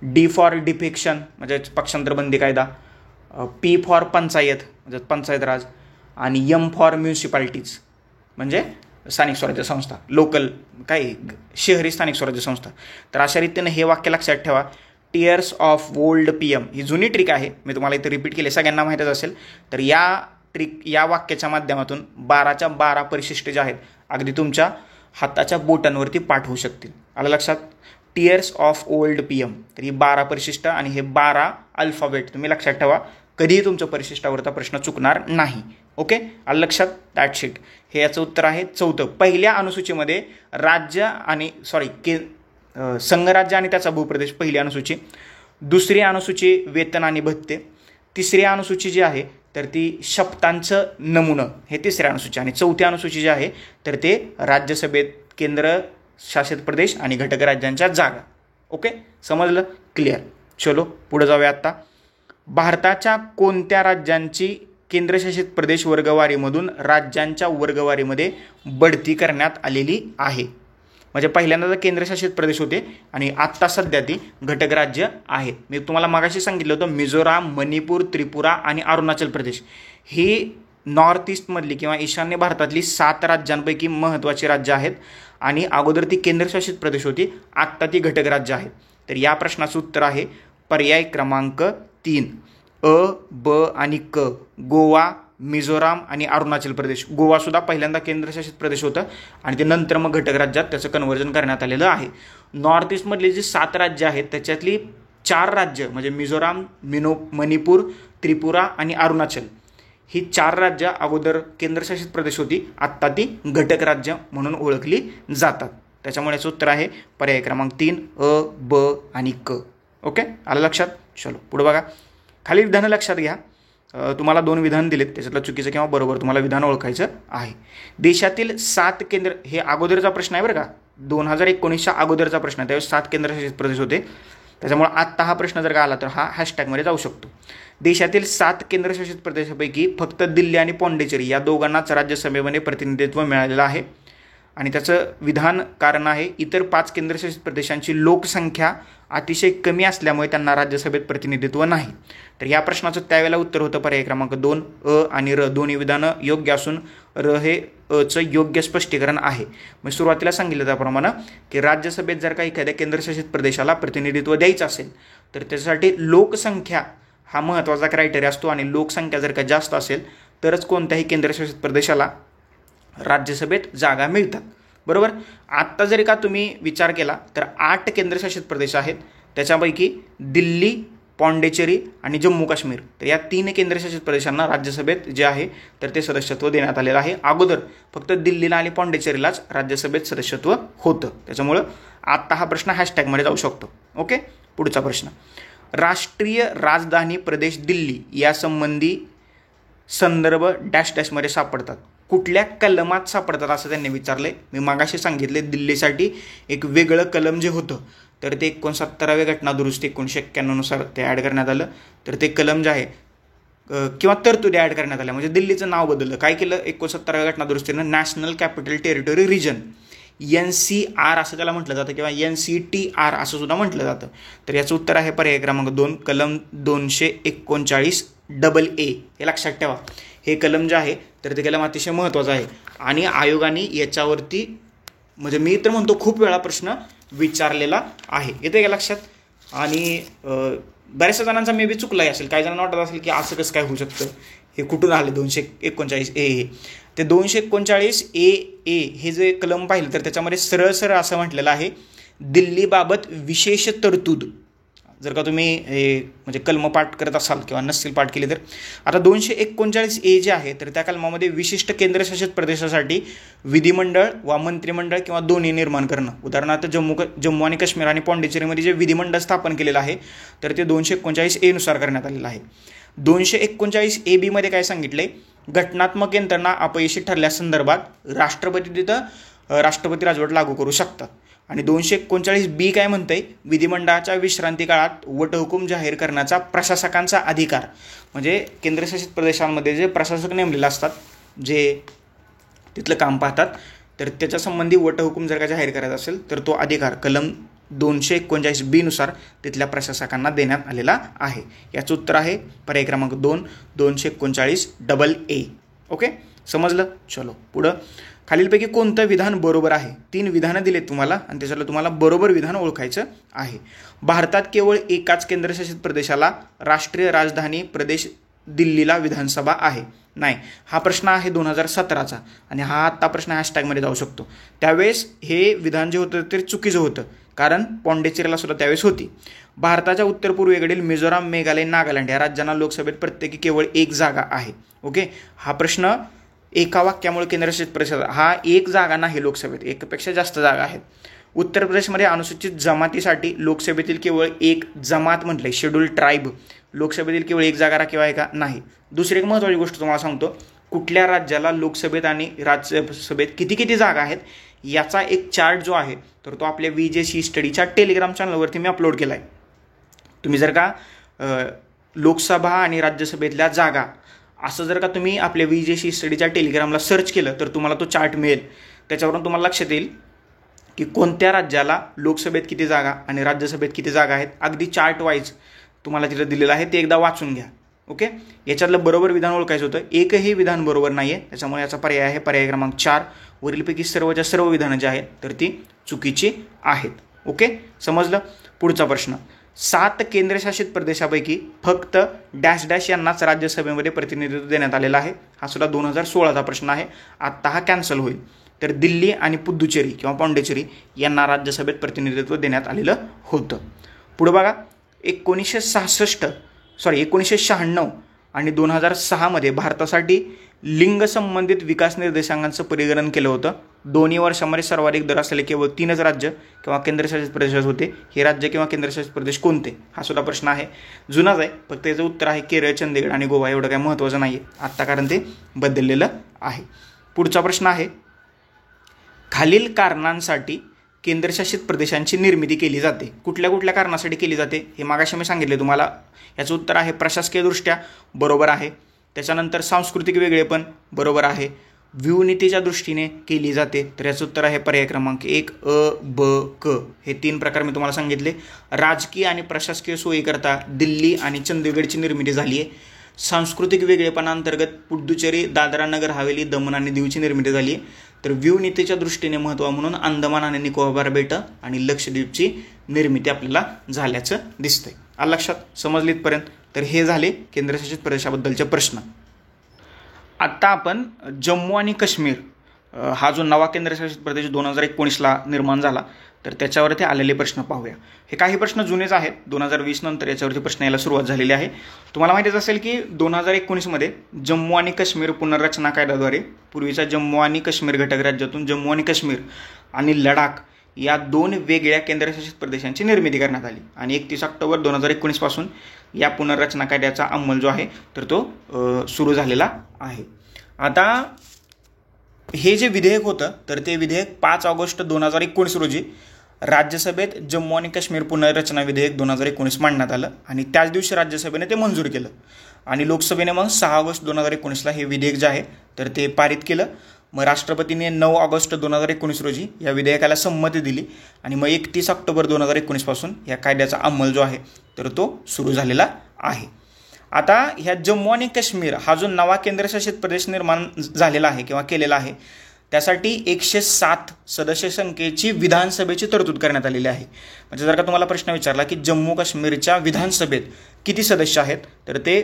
Speaker 1: डी फॉर डिफेक्शन म्हणजे पक्षांतर बंदी कायदा. पी फॉर पंचायत म्हणजे पंचायत राज. आणि एम फॉर म्युन्सिपाल्टीज म्हणजे स्थानिक स्वराज्य संस्था, लोकल काय शहरी स्थानिक स्वराज्य संस्था. तर अशा रीतीने हे वाक्य लक्षात ठेवा. टियर्स ऑफ ओल्ड PM ही जुनी ट्रिक आहे, मी तुम्हाला इथे रिपीट केले, सगळ्यांना माहीतच असेल. तर या वाक्याच्या माध्यमातून 12च्या 12 परिशिष्ट जे आहेत अगदी तुमच्या हाताच्या बोटांवरती पाठ होऊ शकतील. आलं लक्षात. Tiers of old PM. तर ही 12 परिशिष्ट आणि हे 12 अल्फाबेट तुम्ही लक्षात ठेवा. कधीही तुमच्या परिशिष्टावरचा प्रश्न चुकणार नाही. ओके. आलं लक्षात. That sheet. हे याचं उत्तर आहे 4. पहिल्या अनुसूचीमध्ये राज्य आणि संघराज्य आणि त्याचा भूप्रदेश पहिली अनुसूची. दुसरी अनुसूची वेतन आणि भत्ते. तिसरी अनुसूची जी आहे तर ती शपथांचं नमुनं हे तिसऱ्या अनुसूची. आणि चौथी अनुसूची जी आहे तर ते राज्यसभेत केंद्र शासित प्रदेश आणि घटक राज्यांच्या जागा. ओके. समजलं. क्लिअर. चलो पुढे जाऊया. आता भारताच्या कोणत्या राज्यांची केंद्रशासित प्रदेश वर्गवारीमधून राज्यांच्या वर्गवारीमध्ये बढती करण्यात आलेली आहे. म्हणजे पहिल्यांदा तर केंद्रशासित प्रदेश होते आणि आत्ता सध्या ती घटक राज्य आहेत. मी तुम्हाला मागाशी सांगितलं होतं मिझोराम, मणिपूर, त्रिपुरा आणि अरुणाचल प्रदेश ही नॉर्थ ईस्टमधली किंवा ईशान्य भारतातली 7 राज्यांपैकी महत्त्वाची राज्य आहेत आणि अगोदर ती केंद्रशासित प्रदेश होती, आत्ता ती घटक राज्य आहेत. तर या प्रश्नाचं उत्तर आहे पर्याय क्रमांक 3 अ, ब आणि क. गोवा, मिझोराम आणि अरुणाचल प्रदेश. गोवासुद्धा पहिल्यांदा केंद्रशासित प्रदेश होतं आणि ते नंतर मग घटक राज्यात त्याचं कन्व्हर्जन करण्यात आलेलं आहे. नॉर्थ ईस्टमधली जी 7 राज्य आहेत त्याच्यातली 4 राज्य म्हणजे मिझोराम, मणिपूर, त्रिपुरा आणि अरुणाचल ही 4 राज्य अगोदर केंद्रशासित प्रदेश होती, आत्ता ती घटक राज्य म्हणून ओळखली जातात. त्याच्यामुळे याचं उत्तर आहे पर्याय क्रमांक 3 अ, ब आणि क. ओके. आलं लक्षात. चलो पुढे बघा. खाली विधानं लक्षात घ्या. तुम्हाला 2 विधान दिलेत, त्याच्यातलं चुकीचं किंवा बरोबर तुम्हाला विधान ओळखायचं आहे. देशातील 7 केंद्र हे अगोदरचा प्रश्न आहे बरं का, 2019च्या अगोदरचा प्रश्न आहे. त्यावेळेस 7 केंद्रशासित प्रदेश होते. त्याच्यामुळे आत्ता हा प्रश्न जर का आला तर हा हॅशटॅगमध्ये जाऊ शकतो. देशातील 7 केंद्रशासित प्रदेशापैकी फक्त दिल्ली आणि पॉंडिचेरी या दोघांनाच राज्यसभेमध्ये प्रतिनिधित्व मिळालेलं आहे. आणि त्याचं विधान कारण आहे इतर 5 केंद्रशासित प्रदेशांची लोकसंख्या अतिशय कमी असल्यामुळे त्यांना राज्यसभेत प्रतिनिधित्व नाही. तर या प्रश्नाचं त्यावेळेला उत्तर होतं पर्याय क्रमांक 2 अ आणि र. दोन्ही विधानं योग्य असून र हे अचं योग्य स्पष्टीकरण आहे. मग सुरुवातीला सांगितलं त्याप्रमाणे की राज्यसभेत जर का एखाद्या केंद्रशासित प्रदेशाला प्रतिनिधित्व द्यायचं असेल तर त्याच्यासाठी लोकसंख्या हा महत्त्वाचा क्रायटेरिया असतो आणि लोकसंख्या जर का जास्त असेल तरच कोणत्याही केंद्रशासित प्रदेशाला राज्यसभेत जागा मिळतात. बरोबर. आत्ता जरी का तुम्ही विचार केला तर 8 केंद्रशासित प्रदेश आहेत, त्याच्यापैकी दिल्ली, पॉंडिचेरी आणि जम्मू काश्मीर. तर या 3 केंद्रशासित प्रदेशांना राज्यसभेत जे आहे तर ते सदस्यत्व देण्यात आलेलं आहे. अगोदर फक्त दिल्लीला आणि पॉंडिचेरीलाच राज्यसभेत सदस्यत्व होतं. त्याच्यामुळं आत्ता हा प्रश्न हॅशटॅगमध्ये जाऊ शकतो. ओके. पुढचा प्रश्न. राष्ट्रीय राजधानी प्रदेश दिल्ली यासंबंधी संदर्भ डॅश डॅशमध्ये सापडतात. कुठल्या कलमात सापडतात असं त्यांनी विचारले. मी मागाशी सांगितले दिल्लीसाठी एक वेगळं कलम जे होतं तर ते 69व्या घटना दुरुस्ती 1991 नुसार ते ॲड करण्यात आलं. तर ते कलम जे आहे किंवा तरतुदी ॲड करण्यात आल्या म्हणजे दिल्लीचं नाव बदललं. काय केलं 69व्या घटना दुरुस्तीनं national capital territory region NCR असं त्याला म्हटलं जातं किंवा NCTR असं सुद्धा म्हटलं जातं. तर याचं उत्तर आहे पर्याय क्रमांक 2 कलम 239 AA. हे लक्षात ठेवा. हे कलम जे आहे तर ते कलम अतिशय महत्त्वाचं आहे आणि आयोगाने याच्यावरती म्हणजे मी तर म्हणतो खूप वेळा प्रश्न विचारलेला आहे. येते का लक्षात. आणि बऱ्याचशा जणांचा मे बी चुकलाही असेल, काही जणांना वाटत असेल की असं कसं काय होऊ शकतं, हे कुठून आले 239 A हे. ते 239 AA हे जे कलम पाहिलं तर त्याच्यामध्ये सरळ सरळ असं म्हटलेलं आहे दिल्लीबाबत विशेष तरतूद. जर का तुम्ही हे म्हणजे कलम पाठ करत असाल किंवा नसेल पाठ केली तर आता 239 A जे आहे तर त्या कलमामध्ये विशिष्ट केंद्रशासित प्रदेशासाठी विधिमंडळ वा मंत्रिमंडळ किंवा दोन्ही निर्माण करणं. उदाहरणार्थ जम्मू आणि काश्मीर आणि पॉंडिचेरीमध्ये जे विधिमंडळ स्थापन केलेलं आहे तर ते 239 A नुसार करण्यात आलेलं आहे. 239 AB मध्ये काय सांगितलंय, घटनात्मक यंत्रणा अपयशी ठरल्यासंदर्भात राष्ट्रपती राजवट लागू करू शकतात. आणि 239 B काय म्हणतंय, विधिमंडळाच्या विश्रांती काळात वटहुकूम जाहीर करण्याचा प्रशासकांचा अधिकार, म्हणजे केंद्रशासित प्रदेशांमध्ये जे प्रशासक नेमलेले असतात, जे तिथलं काम पाहतात, तर त्याच्या संबंधी वटहुकूम जर का जाहीर करायचा असेल तर तो अधिकार कलम 239 B नुसार तिथल्या प्रशासकांना देण्यात आलेला आहे. याचं उत्तर आहे पर्याय क्रमांक 2, 239 AA. ओके, समजलं. चलो पुढं. खालीलपैकी कोणतं विधान बरोबर आहे? 3 विधानं दिलेत तुम्हाला आणि त्याच्यातलं तुम्हाला बरोबर विधान ओळखायचं आहे. भारतात केवळ एकाच केंद्रशासित प्रदेशाला राष्ट्रीय राजधानी प्रदेश दिल्लीला विधानसभा आहे. नाही, हा प्रश्न आहे 2017चा आणि हा आत्ता प्रश्न हॅशटॅगमध्ये जाऊ शकतो. त्यावेळेस हे विधान जे होतं ते चुकीचं होतं, कारण पॉंडिचेरीला सुद्धा त्यावेळेस होती. भारताच्या उत्तर पूर्वेकडील मिझोराम, मेघालय, नागालँड या राज्यांना लोकसभेत प्रत्येकी केवळ 1 जागा आहे. ओके, हा प्रश्न एका वाक्यामुळे केंद्रशासित प्रदेश, हा 1 जागा नाही लोकसभेत, 1पेक्षा जास्त जागा आहेत. उत्तर प्रदेशमध्ये अनुसूचित जमातीसाठी लोकसभेतील केवळ 1 जमात म्हटलंय, शेड्यूल्ड ट्राईब, लोकसभेतील केवळ 1 जागा राखीव आहे का? नाही. दुसरी एक महत्त्वाची गोष्ट तुम्हाला सांगतो, कुठल्या राज्याला लोकसभेत आणि राज्यसभेत किती जागा आहेत याचा एक चार्ट जो आहे तर तो आपल्या VJC स्टडीच्या टेलिग्राम चॅनलवरती मी अपलोड केला आहे. तुम्ही जर का लोकसभा आणि राज्यसभेतल्या जागा असं जर का तुम्ही आपल्या VJC स्टडीच्या टेलिग्रामला सर्च केलं तर तुम्हाला तो चार्ट मिळेल. त्याच्यावरून तुम्हाला लक्षात येईल की कोणत्या राज्याला लोकसभेत किती जागा आणि राज्यसभेत किती जागा आहेत. अगदी चार्ट वाईज तुम्हाला तिथं दिलेलं आहे, ते एकदा वाचून घ्या. ओके, याच्यातलं बरोबर विधान ओळखायचं होतं. एकही विधान बरोबर नाही आहे, त्याच्यामुळे याचा पर्याय आहे पर्याय क्रमांक 4. वरीलपैकी सर्वच्या सर्व विधानं जी आहेत तर ती चुकीची आहेत. ओके, समजलं. पुढचा प्रश्न. 7 केंद्रशासित प्रदेशापैकी फक्त डॅश डॅश यांनाच राज्यसभेमध्ये प्रतिनिधित्व देण्यात आलेलं आहे. हा सुद्धा 2016चा प्रश्न आहे, आत्ता हा कॅन्सल होईल. तर दिल्ली आणि पुद्दुचेरी किंवा पॉंडिचेरी यांना राज्यसभेत प्रतिनिधित्व देण्यात आलेलं होतं. पुढे बघा. 1996 आणि 2006 भारतासाठी लिंग संबंधित विकास निर्देशांकांचं परिगणन केलं होतं. दोन्ही वर्षांमध्ये सर्वाधिक दर असलेले केवळ 3च राज्य किंवा केंद्रशासित प्रदेश होते. हे राज्य किंवा केंद्रशासित प्रदेश कोणते? हा सुद्धा प्रश्न आहे, जुनाच आहे, फक्त याचं उत्तर आहे केरळ, चंदीगड आणि गोवा. एवढं काही महत्त्वाचं नाही आहे आत्ता, कारण ते बदललेलं आहे. पुढचा प्रश्न आहे, खालील कारणांसाठी केंद्रशासित प्रदेशांची निर्मिती केली जाते. कुठल्या कुठल्या कारणासाठी केली जाते हे मागाशी मी सांगितले तुम्हाला. याचं उत्तर आहे प्रशासकीयदृष्ट्या, बरोबर आहे. त्याच्यानंतर सांस्कृतिक वेगळेपण, बरोबर आहे. व्यूहनीतीच्या दृष्टीने केली जाते, तर याचं उत्तर आहे पर्याय क्रमांक 1 अ, ब, क. हे 3 प्रकार मी तुम्हाला सांगितले. राजकीय आणि प्रशासकीय सोयीकरता दिल्ली आणि चंदीगडची निर्मिती झाली आहे. सांस्कृतिक वेगळेपणाअंतर्गत पुद्दुचेरी, दादरा नगर हवेली, दमण आणि दीवची निर्मिती झाली आहे. तर व्यूहनीतीच्या दृष्टीने महत्त्व म्हणून अंदमान आणि निकोबार बेटं आणि लक्षद्वीपची निर्मिती आपल्याला झाल्याचं दिसतंय. आलं लक्षात? समजली इथपर्यंत? तर हे झाले केंद्रशासित प्रदेशाबद्दलचे प्रश्न. आत्ता आपण जम्मू आणि काश्मीर हा जो नवा केंद्रशासित प्रदेश 2019ला निर्माण झाला तर त्याच्यावरती आलेले प्रश्न पाहूया. हे काही प्रश्न जुनेच आहेत, 2020 नंतर याच्यावरती प्रश्न यायला सुरुवात झालेली आहे. तुम्हाला माहितीच असेल की 2019मध्ये जम्मू आणि काश्मीर पुनर्रचना कायद्याद्वारे पूर्वीच्या जम्मू आणि काश्मीर घटक राज्यातून जम्मू आणि काश्मीर आणि लडाख या 2 वेगळ्या केंद्रशासित प्रदेशांची निर्मिती करण्यात आली आणि 31 ऑक्टोबर 2019 पासून या पुनर्रचना कायद्याचा अंमल जो आहे तर तो सुरू झालेला आहे. आता हे जे विधेयक होतं तर ते विधेयक 5 ऑगस्ट 2019 रोजी राज्यसभेत जम्मू आणि काश्मीर पुनर्रचना विधेयक 2019 मांडण्यात आलं आणि त्याच दिवशी राज्यसभेने ते मंजूर केलं आणि लोकसभेने मग 6 ऑगस्ट 2019ला हे विधेयक जे आहे तर ते पारित केलं. मग राष्ट्रपतीने 9 ऑगस्ट 2019 रोजी या विधेयकाला संमती दिली आणि मग 31 ऑक्टोबर 2019 पासून या कायद्याचा अंमल जो आहे तर तो सुरू झालेला आहे. आता ह्या जम्मू आणि काश्मीर हा जो नवा केंद्रशासित प्रदेश निर्माण झालेला आहे किंवा केलेला आहे त्यासाठी 107 सदस्य संख्येची विधानसभेची तरतूद करण्यात आलेली आहे. म्हणजे जर का तुम्हाला प्रश्न विचारला की जम्मू काश्मीरच्या विधानसभेत किती सदस्य आहेत तर ते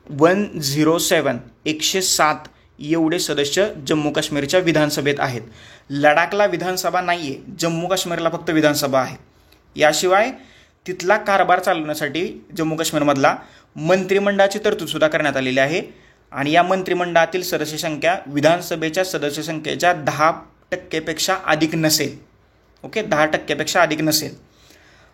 Speaker 1: 107 एवढे सदस्य जम्मू काश्मीरच्या विधानसभेत आहेत. लडाखला विधानसभा नाही आहे, जम्मू काश्मीरला फक्त विधानसभा आहे. याशिवाय तिथला कारभार चालवण्यासाठी जम्मू काश्मीरमधला मंत्रिमंडळाची तरतूदसुद्धा करण्यात आलेली आहे आणि या मंत्रिमंडळातील सदस्य संख्या विधानसभेच्या सदस्य संख्येच्या 10% अधिक नसेल. ओके, 10% अधिक नसेल.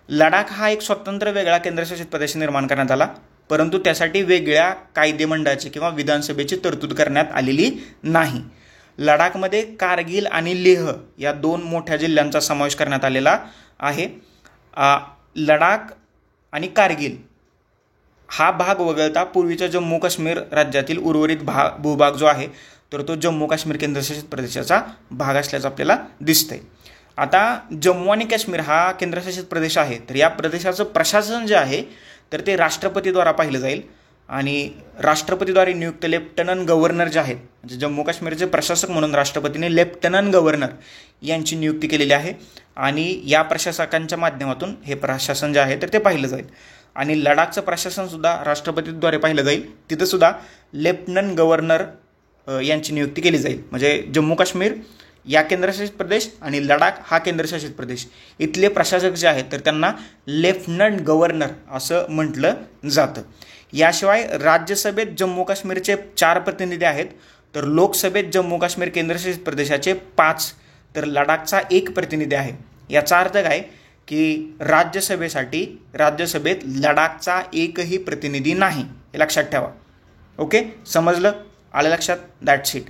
Speaker 1: लडाख हा एक स्वतंत्र वेगळा केंद्रशासित प्रदेश निर्माण करण्यात आला परंतु त्यासाठी वेगळ्या कायदेमंडळाची किंवा विधानसभेची तरतूद करण्यात आलेली नाही. लडाखमध्ये कारगिल आणि लेह या 2 मोठ्या जिल्ह्यांचा समावेश करण्यात आलेला आहे. लडाख आणि कारगिल हा भाग वगळता पूर्वीचा जम्मू काश्मीर राज्यातील उर्वरित भूभाग जो आहे तर तो जम्मू काश्मीर केंद्रशासित प्रदेशाचा भाग असल्याचं आपल्याला दिसतंय. आता जम्मू आणि काश्मीर हा केंद्रशासित प्रदेश आहे, तर या प्रदेशाचं प्रशासन जे आहे तर ते राष्ट्रपतीद्वारा पाहिलं जाईल आणि राष्ट्रपतीद्वारे नियुक्त लेफ्टनंट गव्हर्नर जे आहेत, म्हणजे जम्मू काश्मीरचे प्रशासक म्हणून राष्ट्रपतीने लेफ्टनंट गव्हर्नर यांची नियुक्ती केलेली आहे आणि या प्रशासकांच्या माध्यमातून हे प्रशासन जे आहे तर ते पाहिलं जाईल. आणि लडाखचं प्रशासनसुद्धा राष्ट्रपतीद्वारे पाहिलं जाईल, तिथंसुद्धा लेफ्टनंट गव्हर्नर यांची नियुक्ती केली जाईल. म्हणजे जम्मू काश्मीर या केंद्रशासित प्रदेश आणि लडाख हा केंद्रशासित प्रदेश इथले प्रशासक जे आहेत तर त्यांना लेफ्टनंट गव्हर्नर असं म्हटलं जातं. याशिवाय राज्यसभेत जम्मू काश्मीरचे 4 प्रतिनिधी आहेत, तर लोकसभेत जम्मू काश्मीर केंद्रशासित प्रदेशाचे 5, तर लडाखचा 1 प्रतिनिधी आहे. याचा अर्थ काय की राज्यसभेत लडाखचा एकही प्रतिनिधी नाही, हे लक्षात ठेवा. ओके, समजलं, आलं लक्षात? That's it.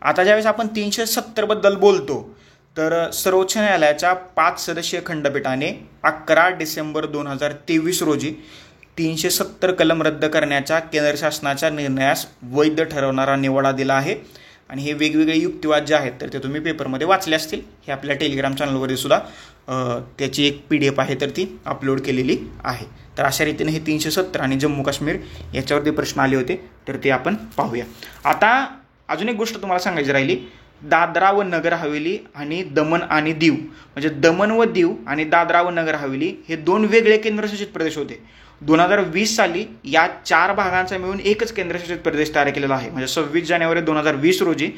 Speaker 1: आता ज्यावेळेस आपण 370 बद्दल बोलतो तर सर्वोच्च न्यायालयाच्या 5 सदस्यीय खंडपीठाने 11 डिसेंबर 2023 रोजी 370 कलम रद्द करण्याच्या केंद्र शासनाच्या निर्णयास वैध ठरवणारा निवाडा दिला आहे. आणि हे वेगवेगळे युक्तिवाद जे आहेत तर ते तुम्ही पेपरमध्ये वाचले असतील. हे आपल्या टेलिग्राम चॅनलवरती सुद्धा त्याची एक PDF आहे तर ती अपलोड केलेली आहे. तर अशा रीतीने हे 370 आणि जम्मू काश्मीर याच्यावरती प्रश्न आले होते तर ते आपण पाहूया. आता अजून एक गोष्ट तुम्हाला सांगायची राहिली, दादरा व नगर हवेली आणि दमण आणि दीव, म्हणजे दमण व दीव आणि दादरा व नगर हवेली हे 2 वेगळे केंद्रशासित प्रदेश होते. 2020 साली या 4 भागांचा मिळून एकच केंद्रशासित प्रदेश तयार केलेला आहे. म्हणजे 26 जानेवारी 2020 रोजी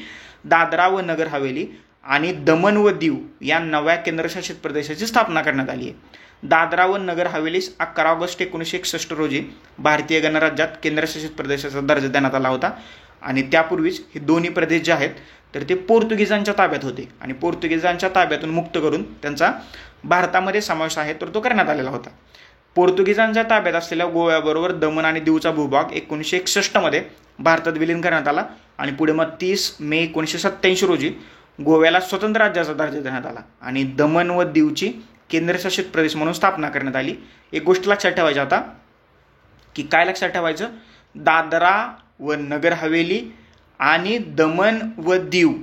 Speaker 1: दादरा व नगर हवेली आणि दमण व दीव या नव्या केंद्रशासित प्रदेशाची स्थापना करण्यात आली आहे. दादरा व नगर हवेलीस 11 ऑगस्ट 1961 रोजी भारतीय गणराज्यात केंद्रशासित प्रदेशाचा दर्जा देण्यात आला होता. आणि त्यापूर्वीच हे दोन्ही प्रदेश जे आहेत तर ते पोर्तुगीजांच्या ताब्यात होते आणि पोर्तुगीजांच्या ताब्यातून मुक्त करून त्यांचा भारतामध्ये समावेश आहे तर तो करण्यात आलेला होता. पोर्तुगीजांच्या ताब्यात असलेल्या गोव्याबरोबर दमण आणि दीवचा भूभाग 1961 मध्ये भारतात विलीन करण्यात आला आणि पुढे मग 30 मे 1987 रोजी गोव्याला स्वतंत्र राज्याचा दर्जा देण्यात आला आणि दमण व दीवची केंद्रशासित प्रदेश म्हणून स्थापना करण्यात आली. एक गोष्ट लक्षात ठेवायची आता की काय लक्षात ठेवायचं, दादरा व नगर हवेली आणि दमण व दीव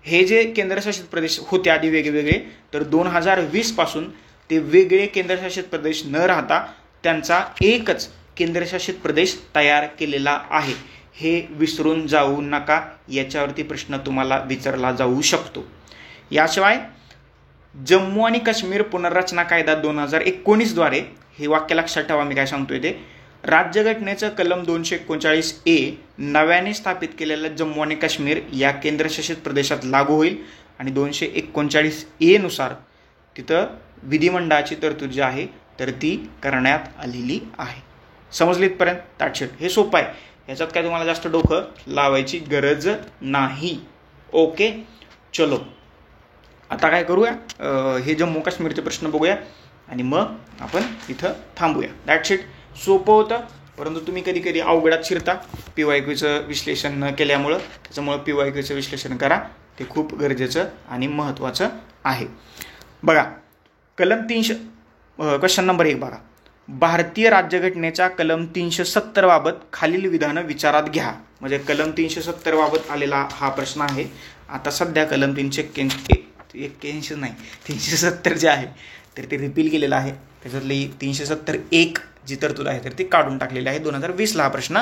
Speaker 1: हे जे केंद्रशासित प्रदेश होते आधी वेगवेगळे, तर 2020 पासून ते वेगळे केंद्रशासित प्रदेश न राहता त्यांचा एकच केंद्रशासित प्रदेश तयार केलेला आहे. हे विसरून जाऊ नका, याच्यावरती प्रश्न तुम्हाला विचारला जाऊ शकतो. याशिवाय जम्मू आणि काश्मीर पुनर्रचना कायदा 2019 द्वारे हे वाक्य लक्षात ठेवा मी काय सांगतोय ते, राज्यघटनेचं कलम 239A नव्याने स्थापित केलेल्या जम्मू आणि काश्मीर या केंद्रशासित प्रदेशात लागू होईल आणि 239A नुसार तिथं विधिमंडळाची तरतूद जी आहे तर ती करण्यात आलेली आहे. समजलीतपर्यंत? ताटशेट. हे सोपं आहे, ह्याच्यात काय तुम्हाला जास्त डोकं लावायची गरज नाही. ओके, चलो आता काय करूया, हे जम्मू काश्मीरचे प्रश्न बघूया आणि मग आपण इथं थांबूया. That's it. सोपं होतं, परंतु तुम्ही कधी कधी अवघडात शिरता PYQचं विश्लेषण न केल्यामुळं. त्याच्यामुळं PYQचं विश्लेषण करा, ते खूप गरजेचं आणि महत्त्वाचं आहे. बघा कलम 300 क्वेश्चन नंबर 1 बघा, भारतीय राज्यघटनेच्या कलम 370 बाबत खालील विधानं विचारात घ्या. म्हणजे कलम 370 बाबत आलेला हा प्रश्न आहे. आता सध्या कलम 370 जे आहे तर ते रिपील केलेलं आहे. त्याच्यातली 370(1) जी तरतूद आहे तर ती काढून टाकलेली आहे. 2020ला हा प्रश्न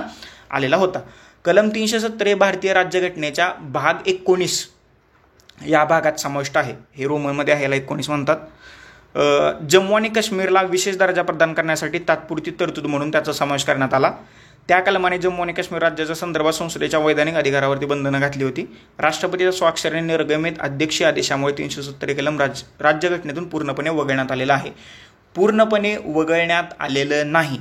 Speaker 1: आलेला होता. कलम 370 हे भारतीय राज्यघटनेच्या भाग 19 या भागात समाविष्ट आहे. हे रोमनमध्ये आहे, याला 19 म्हणतात. जम्मू आणि काश्मीरला विशेष दर्जा प्रदान करण्यासाठी तात्पुरती तरतूद म्हणून त्याचा समावेश करण्यात आला. त्या कलमाने जम्मू आणि काश्मीर राज्याच्या संदर्भात संसदेच्या वैधानिक अधिकारावरती बंधनं घातली होती. राष्ट्रपतीच्या स्वाक्षरीने निर्गमित अध्यक्षीय आदेशामुळे 370 कलम राज्यघटनेतून पूर्णपणे वगळण्यात आलेला आहे. पूर्णपणे वगळण्यात आलेलं नाही,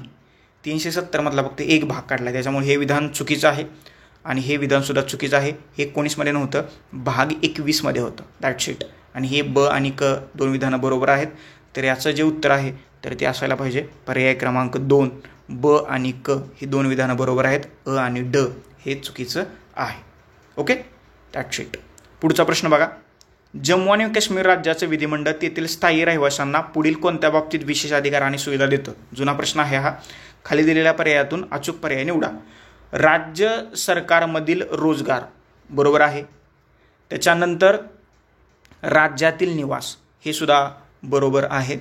Speaker 1: 370 मधला फक्त एक भाग काढला, त्याच्यामुळे हे विधान चुकीचं आहे आणि हे विधानसुद्धा चुकीचं आहे. हे 19 नव्हतं, भाग 21 होतं. That's it. आणि हे ब आणि क 2 विधानं बरोबर आहेत. तर याचं जे उत्तर आहे तर ते असायला पाहिजे पर्याय क्रमांक 2, ब आणि क ही दोन विधानं बरोबर आहेत. अ आणि ड हे चुकीचं आहे. Okay, that's it. पुढचा प्रश्न बघा. जम्मू आणि काश्मीर राज्याचं विधिमंडळ तेथील स्थायी रहिवाशांना पुढील कोणत्या बाबतीत विशेष अधिकार आणि सुविधा देतं? जुना प्रश्न आहे हा. खाली दिलेल्या पर्यायातून अचूक पर्याय निवडा. राज्य सरकारमधील रोजगार बरोबर आहे. त्याच्यानंतर राज्यातील निवास हे सुद्धा बरोबर आहे.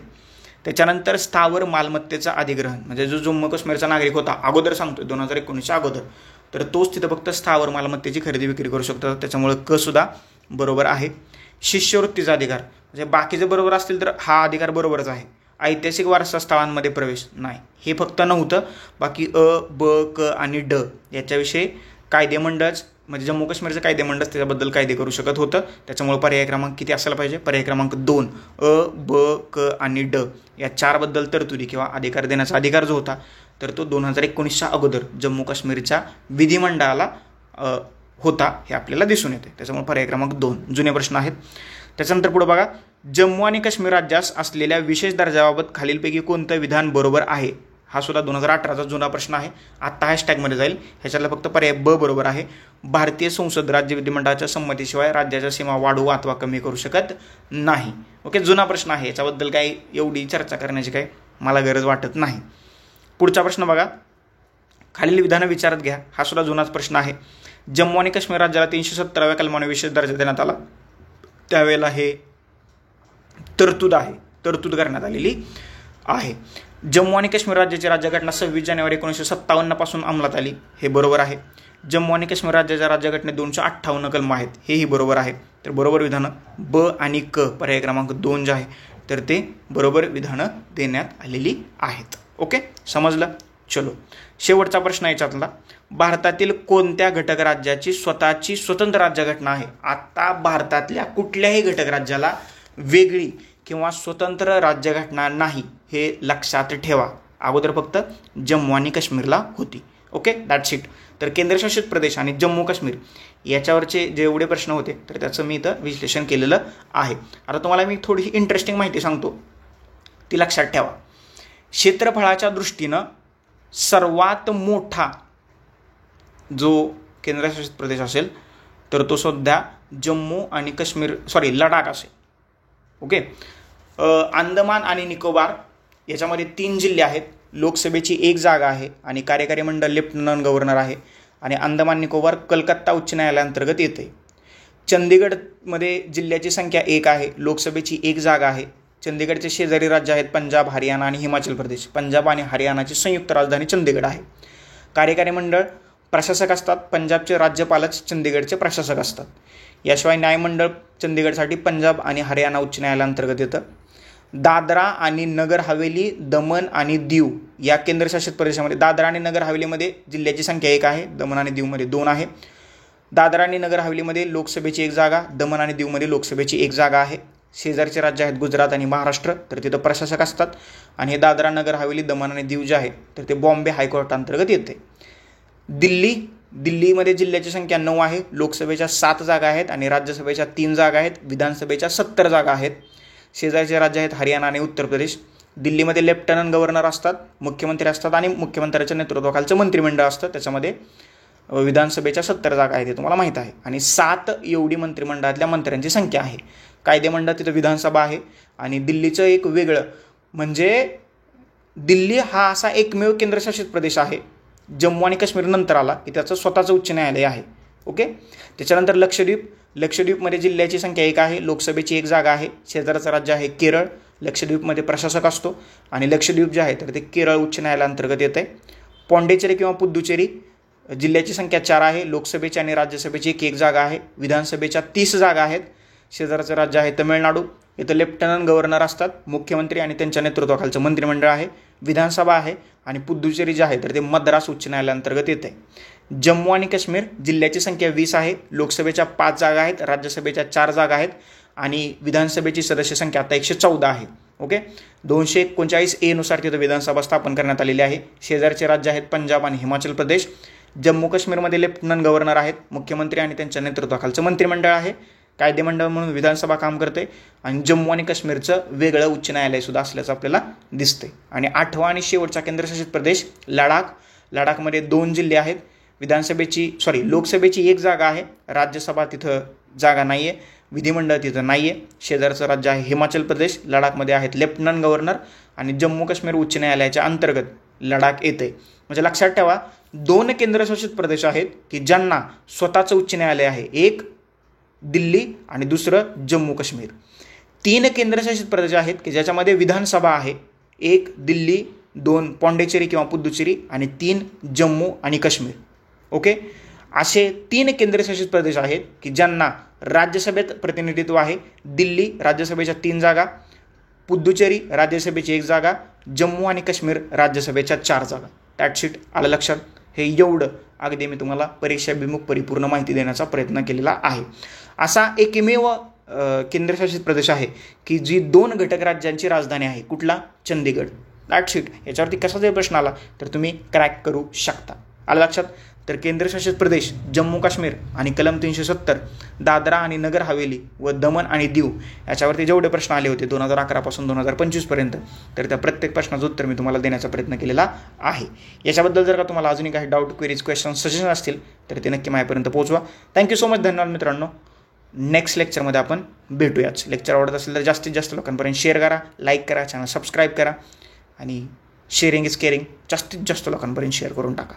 Speaker 1: त्याच्यानंतर स्थावर मालमत्तेचा अधिग्रहण म्हणजे जो जम्मू काश्मीरचा नागरिक होता अगोदर सांगतोय 2019च्या अगोदर, तर तोच तिथं फक्त स्थावर मालमत्तेची खरेदी विक्री करू शकतो. त्याच्यामुळे क सुद्धा बरोबर आहे. शिष्यवृत्तीचा अधिकार म्हणजे बाकीचे बरोबर असतील तर हा अधिकार बरोबरच आहे. ऐतिहासिक वारसा स्थळांमध्ये प्रवेश नाही, हे फक्त नव्हतं. बाकी अ, ब, क आणि ड याच्याविषयी कायदेमंडळच म्हणजे जम्मू काश्मीरचं कायदेमंडळ त्याच्याबद्दल कायदे करू शकत होतं. त्याच्यामुळे पर्याय क्रमांक किती असायला पाहिजे? पर्याय क्रमांक 2 अ, ब, क आणि ड या 4 बद्दल तरतुदी किंवा अधिकार देण्याचा अधिकार जो होता तर तो 2019च्या अगोदर जम्मू काश्मीरच्या विधिमंडळाला होता हे आपल्याला दिसून येते. त्याच्यामुळे पर्याय क्रमांक 2 जुने प्रश्न आहेत. त्याच्यानंतर पुढे बघा. जम्मू आणि काश्मीर राज्यास असलेल्या विशेष दर्जाबाबत खालीलपैकी कोणतं विधान बरोबर आहे? हा सुद्धा 2018चा जुना प्रश्न आहे. आत्ता हॅशटॅगमध्ये जाईल. ह्याच्यातला फक्त पर्याय ब बरोबर आहे. भारतीय संसद राज्य विधिमंडळाच्या संमतीशिवाय राज्याच्या सीमा वाढवू अथवा कमी करू शकत नाही. ओके, जुना प्रश्न आहे. याच्याबद्दल काही एवढी चर्चा करण्याची काही मला गरज वाटत नाही. पुढचा प्रश्न बघा. खालील विधानं विचारात घ्या. हा सुद्धा जुनाच प्रश्न आहे. जम्मू आणि काश्मीर राज्याला 317व्या कलमाने विशेष दर्जा देण्यात आला. त्यावेळेला हे तरतूद करण्यात आलेली आहे. जम्मू आणि काश्मीर राज्याची राज्यघटना 26 जानेवारी 1957 पासून अंमलात आली. हे बरोबर आहे. जम्मू आणि काश्मीर राज्याच्या राज्यघटनेत 258 कलम आहेत. हेही बरोबर आहे. तर बरोबर विधानं ब आणि क पर्याय क्रमांक 2 जे आहे तर ते बरोबर विधानं देण्यात आलेली आहेत. ओके, समजलं? चलो, शेवटचा प्रश्न याच्यातला. भारतातील कोणत्या घटक राज्याची स्वतःची स्वतंत्र राज्यघटना आहे? आता भारतातल्या कुठल्याही घटक राज्याला वेगळी किंवा स्वतंत्र राज्यघटना नाही, हे लक्षात ठेवा. अगोदर फक्त जम्मू आणि काश्मीरला होती. Okay, that's it. तर केंद्रशासित प्रदेश आणि जम्मू काश्मीर याच्यावरचे जेवढे प्रश्न होते तर त्याचं मी इथं विश्लेषण केलेलं आहे. आता तुम्हाला मी थोडीशी इंटरेस्टिंग माहिती सांगतो, ती लक्षात ठेवा. क्षेत्रफळाच्या दृष्टीनं सर्वात मोठा जो केंद्रशासित प्रदेश असेल तर तो सध्या जम्मू आणि काश्मीर लडाख असेल. ओके, अंदमान आणि निकोबार याच्यामध्ये 3 जिल्हे आहेत. लोकसभेची 1 जागा आहे आणि कार्यकारी मंडळ लेफ्टनंट गव्हर्नर आहे. आणि अंदमान निकोबार कलकत्ता उच्च न्यायालयाअंतर्गत येते. चंदीगडमध्ये जिल्ह्याची संख्या 1 आहे. लोकसभेची 1 जागा आहे. चंदीगडचे शेजारी राज्य आहेत पंजाब, हरियाणा आणि हिमाचल प्रदेश. पंजाब आणि हरियाणाची संयुक्त राजधानी चंदीगड आहे. कार्यकारी मंडळ प्रशासक असतात. पंजाबचे राज्यपालच चंदीगडचे प्रशासक असतात. याशिवाय न्यायमंडळ चंदीगडसाठी पंजाब आणि हरियाणा उच्च न्यायालयाअंतर्गत येतं. दादरा आणि नगर हवेली, दमण आणि दीव या केंद्रशासित प्रदेशामध्ये दादरा आणि नगर हवेलीमध्ये जिल्ह्याची संख्या 1 आहे. दमण आणि दीवमध्ये 2 आहे. दादरा आणि नगर हवेलीमध्ये लोकसभेची 1 जागा, दमण आणि दीवमध्ये लोकसभेची 1 जागा आहे. शेजारचे राज्य आहेत गुजरात आणि महाराष्ट्र, तर तिथं प्रशासक असतात. आणि हे दादरा नगर हवेली, दमण आणि दीव जे आहे तर ते बॉम्बे हायकोर्टाअंतर्गत येते. दिल्लीमध्ये जिल्ह्याची संख्या 9 आहे. लोकसभेच्या 7 जागा आहेत आणि राज्यसभेच्या 3 जागा आहेत. विधानसभेच्या 70 जागा आहेत. शेजारचे राज्य आहेत हरियाणा आणि उत्तर प्रदेश. दिल्लीमध्ये लेफ्टनंट गव्हर्नर असतात, मुख्यमंत्री असतात आणि मुख्यमंत्र्याच्या नेतृत्वाखालचं मंत्रिमंडळ असतं. त्याच्यामध्ये विधानसभेच्या 70 जागा आहेत हे तुम्हाला माहीत आहे. आणि 7 एवढी मंत्रिमंडळातल्या मंत्र्यांची संख्या आहे. कायदेमंडळ तिथं विधानसभा आहे. आणि दिल्लीचं एक वेगळं म्हणजे दिल्ली हा असा एकमेव केंद्रशासित प्रदेश आहे जम्मू आणि काश्मीर नंतर आला की त्याचं स्वतःचं उच्च न्यायालय आहे. ओके, त्याच्यानंतर लक्षद्वीपमध्ये जिल्ह्याची संख्या 1 आहे. लोकसभेची 1 जागा आहे. शेजारचं राज्य आहे केरळ. लक्षद्वीपमध्ये प्रशासक असतो आणि लक्षद्वीप जे आहे तर ते केरळ उच्च न्यायालयाअंतर्गत येत आहे. पॉंडेचेरी किंवा पुद्दुचेरी जिल्ह्याची संख्या 4 आहे. लोकसभेची आणि राज्यसभेची 1 जागा आहे. विधानसभेच्या 30 जागा आहेत. शेजारचं राज्य आहे तमिळनाडू. इथं लेफ्टनंट गव्हर्नर असतात, मुख्यमंत्री आणि त्यांच्या नेतृत्वाखालचं मंत्रिमंडळ आहे. विधानसभा आहे. आणि पुद्दुचेरी जे आहे तर ते मद्रास उच्च न्यायालयाअंतर्गत येत आहे. जम्मू आणि काश्मीर जिल्ह्याची संख्या 20 आहे. लोकसभेच्या 5 जागा आहेत. राज्यसभेच्या 4 जागा आहेत. आणि विधानसभेची सदस्य संख्या आता 114 आहे. ओके, 239A नुसार तिथं विधानसभा स्थापन करण्यात आलेली आहे. शेजारचे राज्य आहेत पंजाब आणि हिमाचल प्रदेश. जम्मू काश्मीरमध्ये लेफ्टनंट गव्हर्नर आहेत, मुख्यमंत्री आणि त्यांच्या नेतृत्वाखालचं मंत्रिमंडळ आहे. कायदेमंडळ म्हणून विधानसभा काम करते आणि जम्मू आणि काश्मीरचं वेगळं उच्च न्यायालयसुद्धा असल्याचं आपल्याला दिसते. आणि 8वा आणि शेवटचा केंद्रशासित प्रदेश लडाख. लडाखमध्ये 2 जिल्हे आहेत. लोकसभेची 1 जागा आहे. राज्यसभा तिथं जागा नाही आहे. विधिमंडळ तिथं नाही आहे. शेजारचं राज्य आहे हिमाचल प्रदेश. लडाखमध्ये आहेत लेफ्टनंट गव्हर्नर आणि जम्मू काश्मीर उच्च न्यायालयाच्या अंतर्गत लडाख येते. म्हणजे लक्षात ठेवा 2 केंद्रशासित प्रदेश आहेत की ज्यांना स्वतःचं उच्च न्यायालय आहे. एक दिल्ली आणि दुसरं जम्मू काश्मीर. 3 केंद्रशासित प्रदेश आहेत की ज्याच्यामध्ये विधानसभा आहे. 1 दिल्ली, 2 पॉंडिचेरी किंवा पुद्दुचेरी आणि 3 जम्मू आणि काश्मीर. ओके, असे 3 केंद्रशासित प्रदेश आहेत की ज्यांना राज्यसभेत प्रतिनिधित्व आहे. दिल्ली राज्यसभेच्या 3 जागा, पुद्दुचेरी राज्यसभेची 1 जागा, जम्मू आणि काश्मीर राज्यसभेच्या 4 जागा. दॅट्स आलं लक्षात. हे एवढं अगदी मी तुम्हाला परीक्षाभिमुख परिपूर्ण माहिती देण्याचा प्रयत्न केलेला आहे. असा एकमेव केंद्रशासित प्रदेश आहे की जी 2 घटक राज्यांची राजधानी आहे. कुठला? चंदीगड. That's it. याच्यावरती कसा जरी प्रश्न आला तर तुम्ही क्रॅक करू शकता. आलं लक्षात. तर केंद्रशासित प्रदेश जम्मू काश्मीर आणि कलम 370 दादरा आणि नगर हवेली व दमन आणि दीव याच्यावरती जेवढे प्रश्न आले होते 2011 पासून 2025 पर्यंत, तर त्या प्रत्येक प्रश्नाचं उत्तर मी तुम्हाला देण्याचा प्रयत्न केलेला आहे. याच्याबद्दल जर का तुम्हाला अजूनही काही डाऊट, क्वेरीज, क्वेश्चन, सजेशन असतील तर ते नक्की माझ्यापर्यंत पोहोचवा. Thank you so much. धन्यवाद मित्रांनो. नेक्स्ट लेक्चरमध्ये आपण भेटूयाच. लेक्चर आवडत असेल तर जास्तीत जास्त लोकांपर्यंत शेअर करा, लाईक करा, चॅनल सबस्क्राईब करा आणि शेअरिंग इज केअरिंग. जास्तीत जास्त लोकांपर्यंत शेअर करून टाका.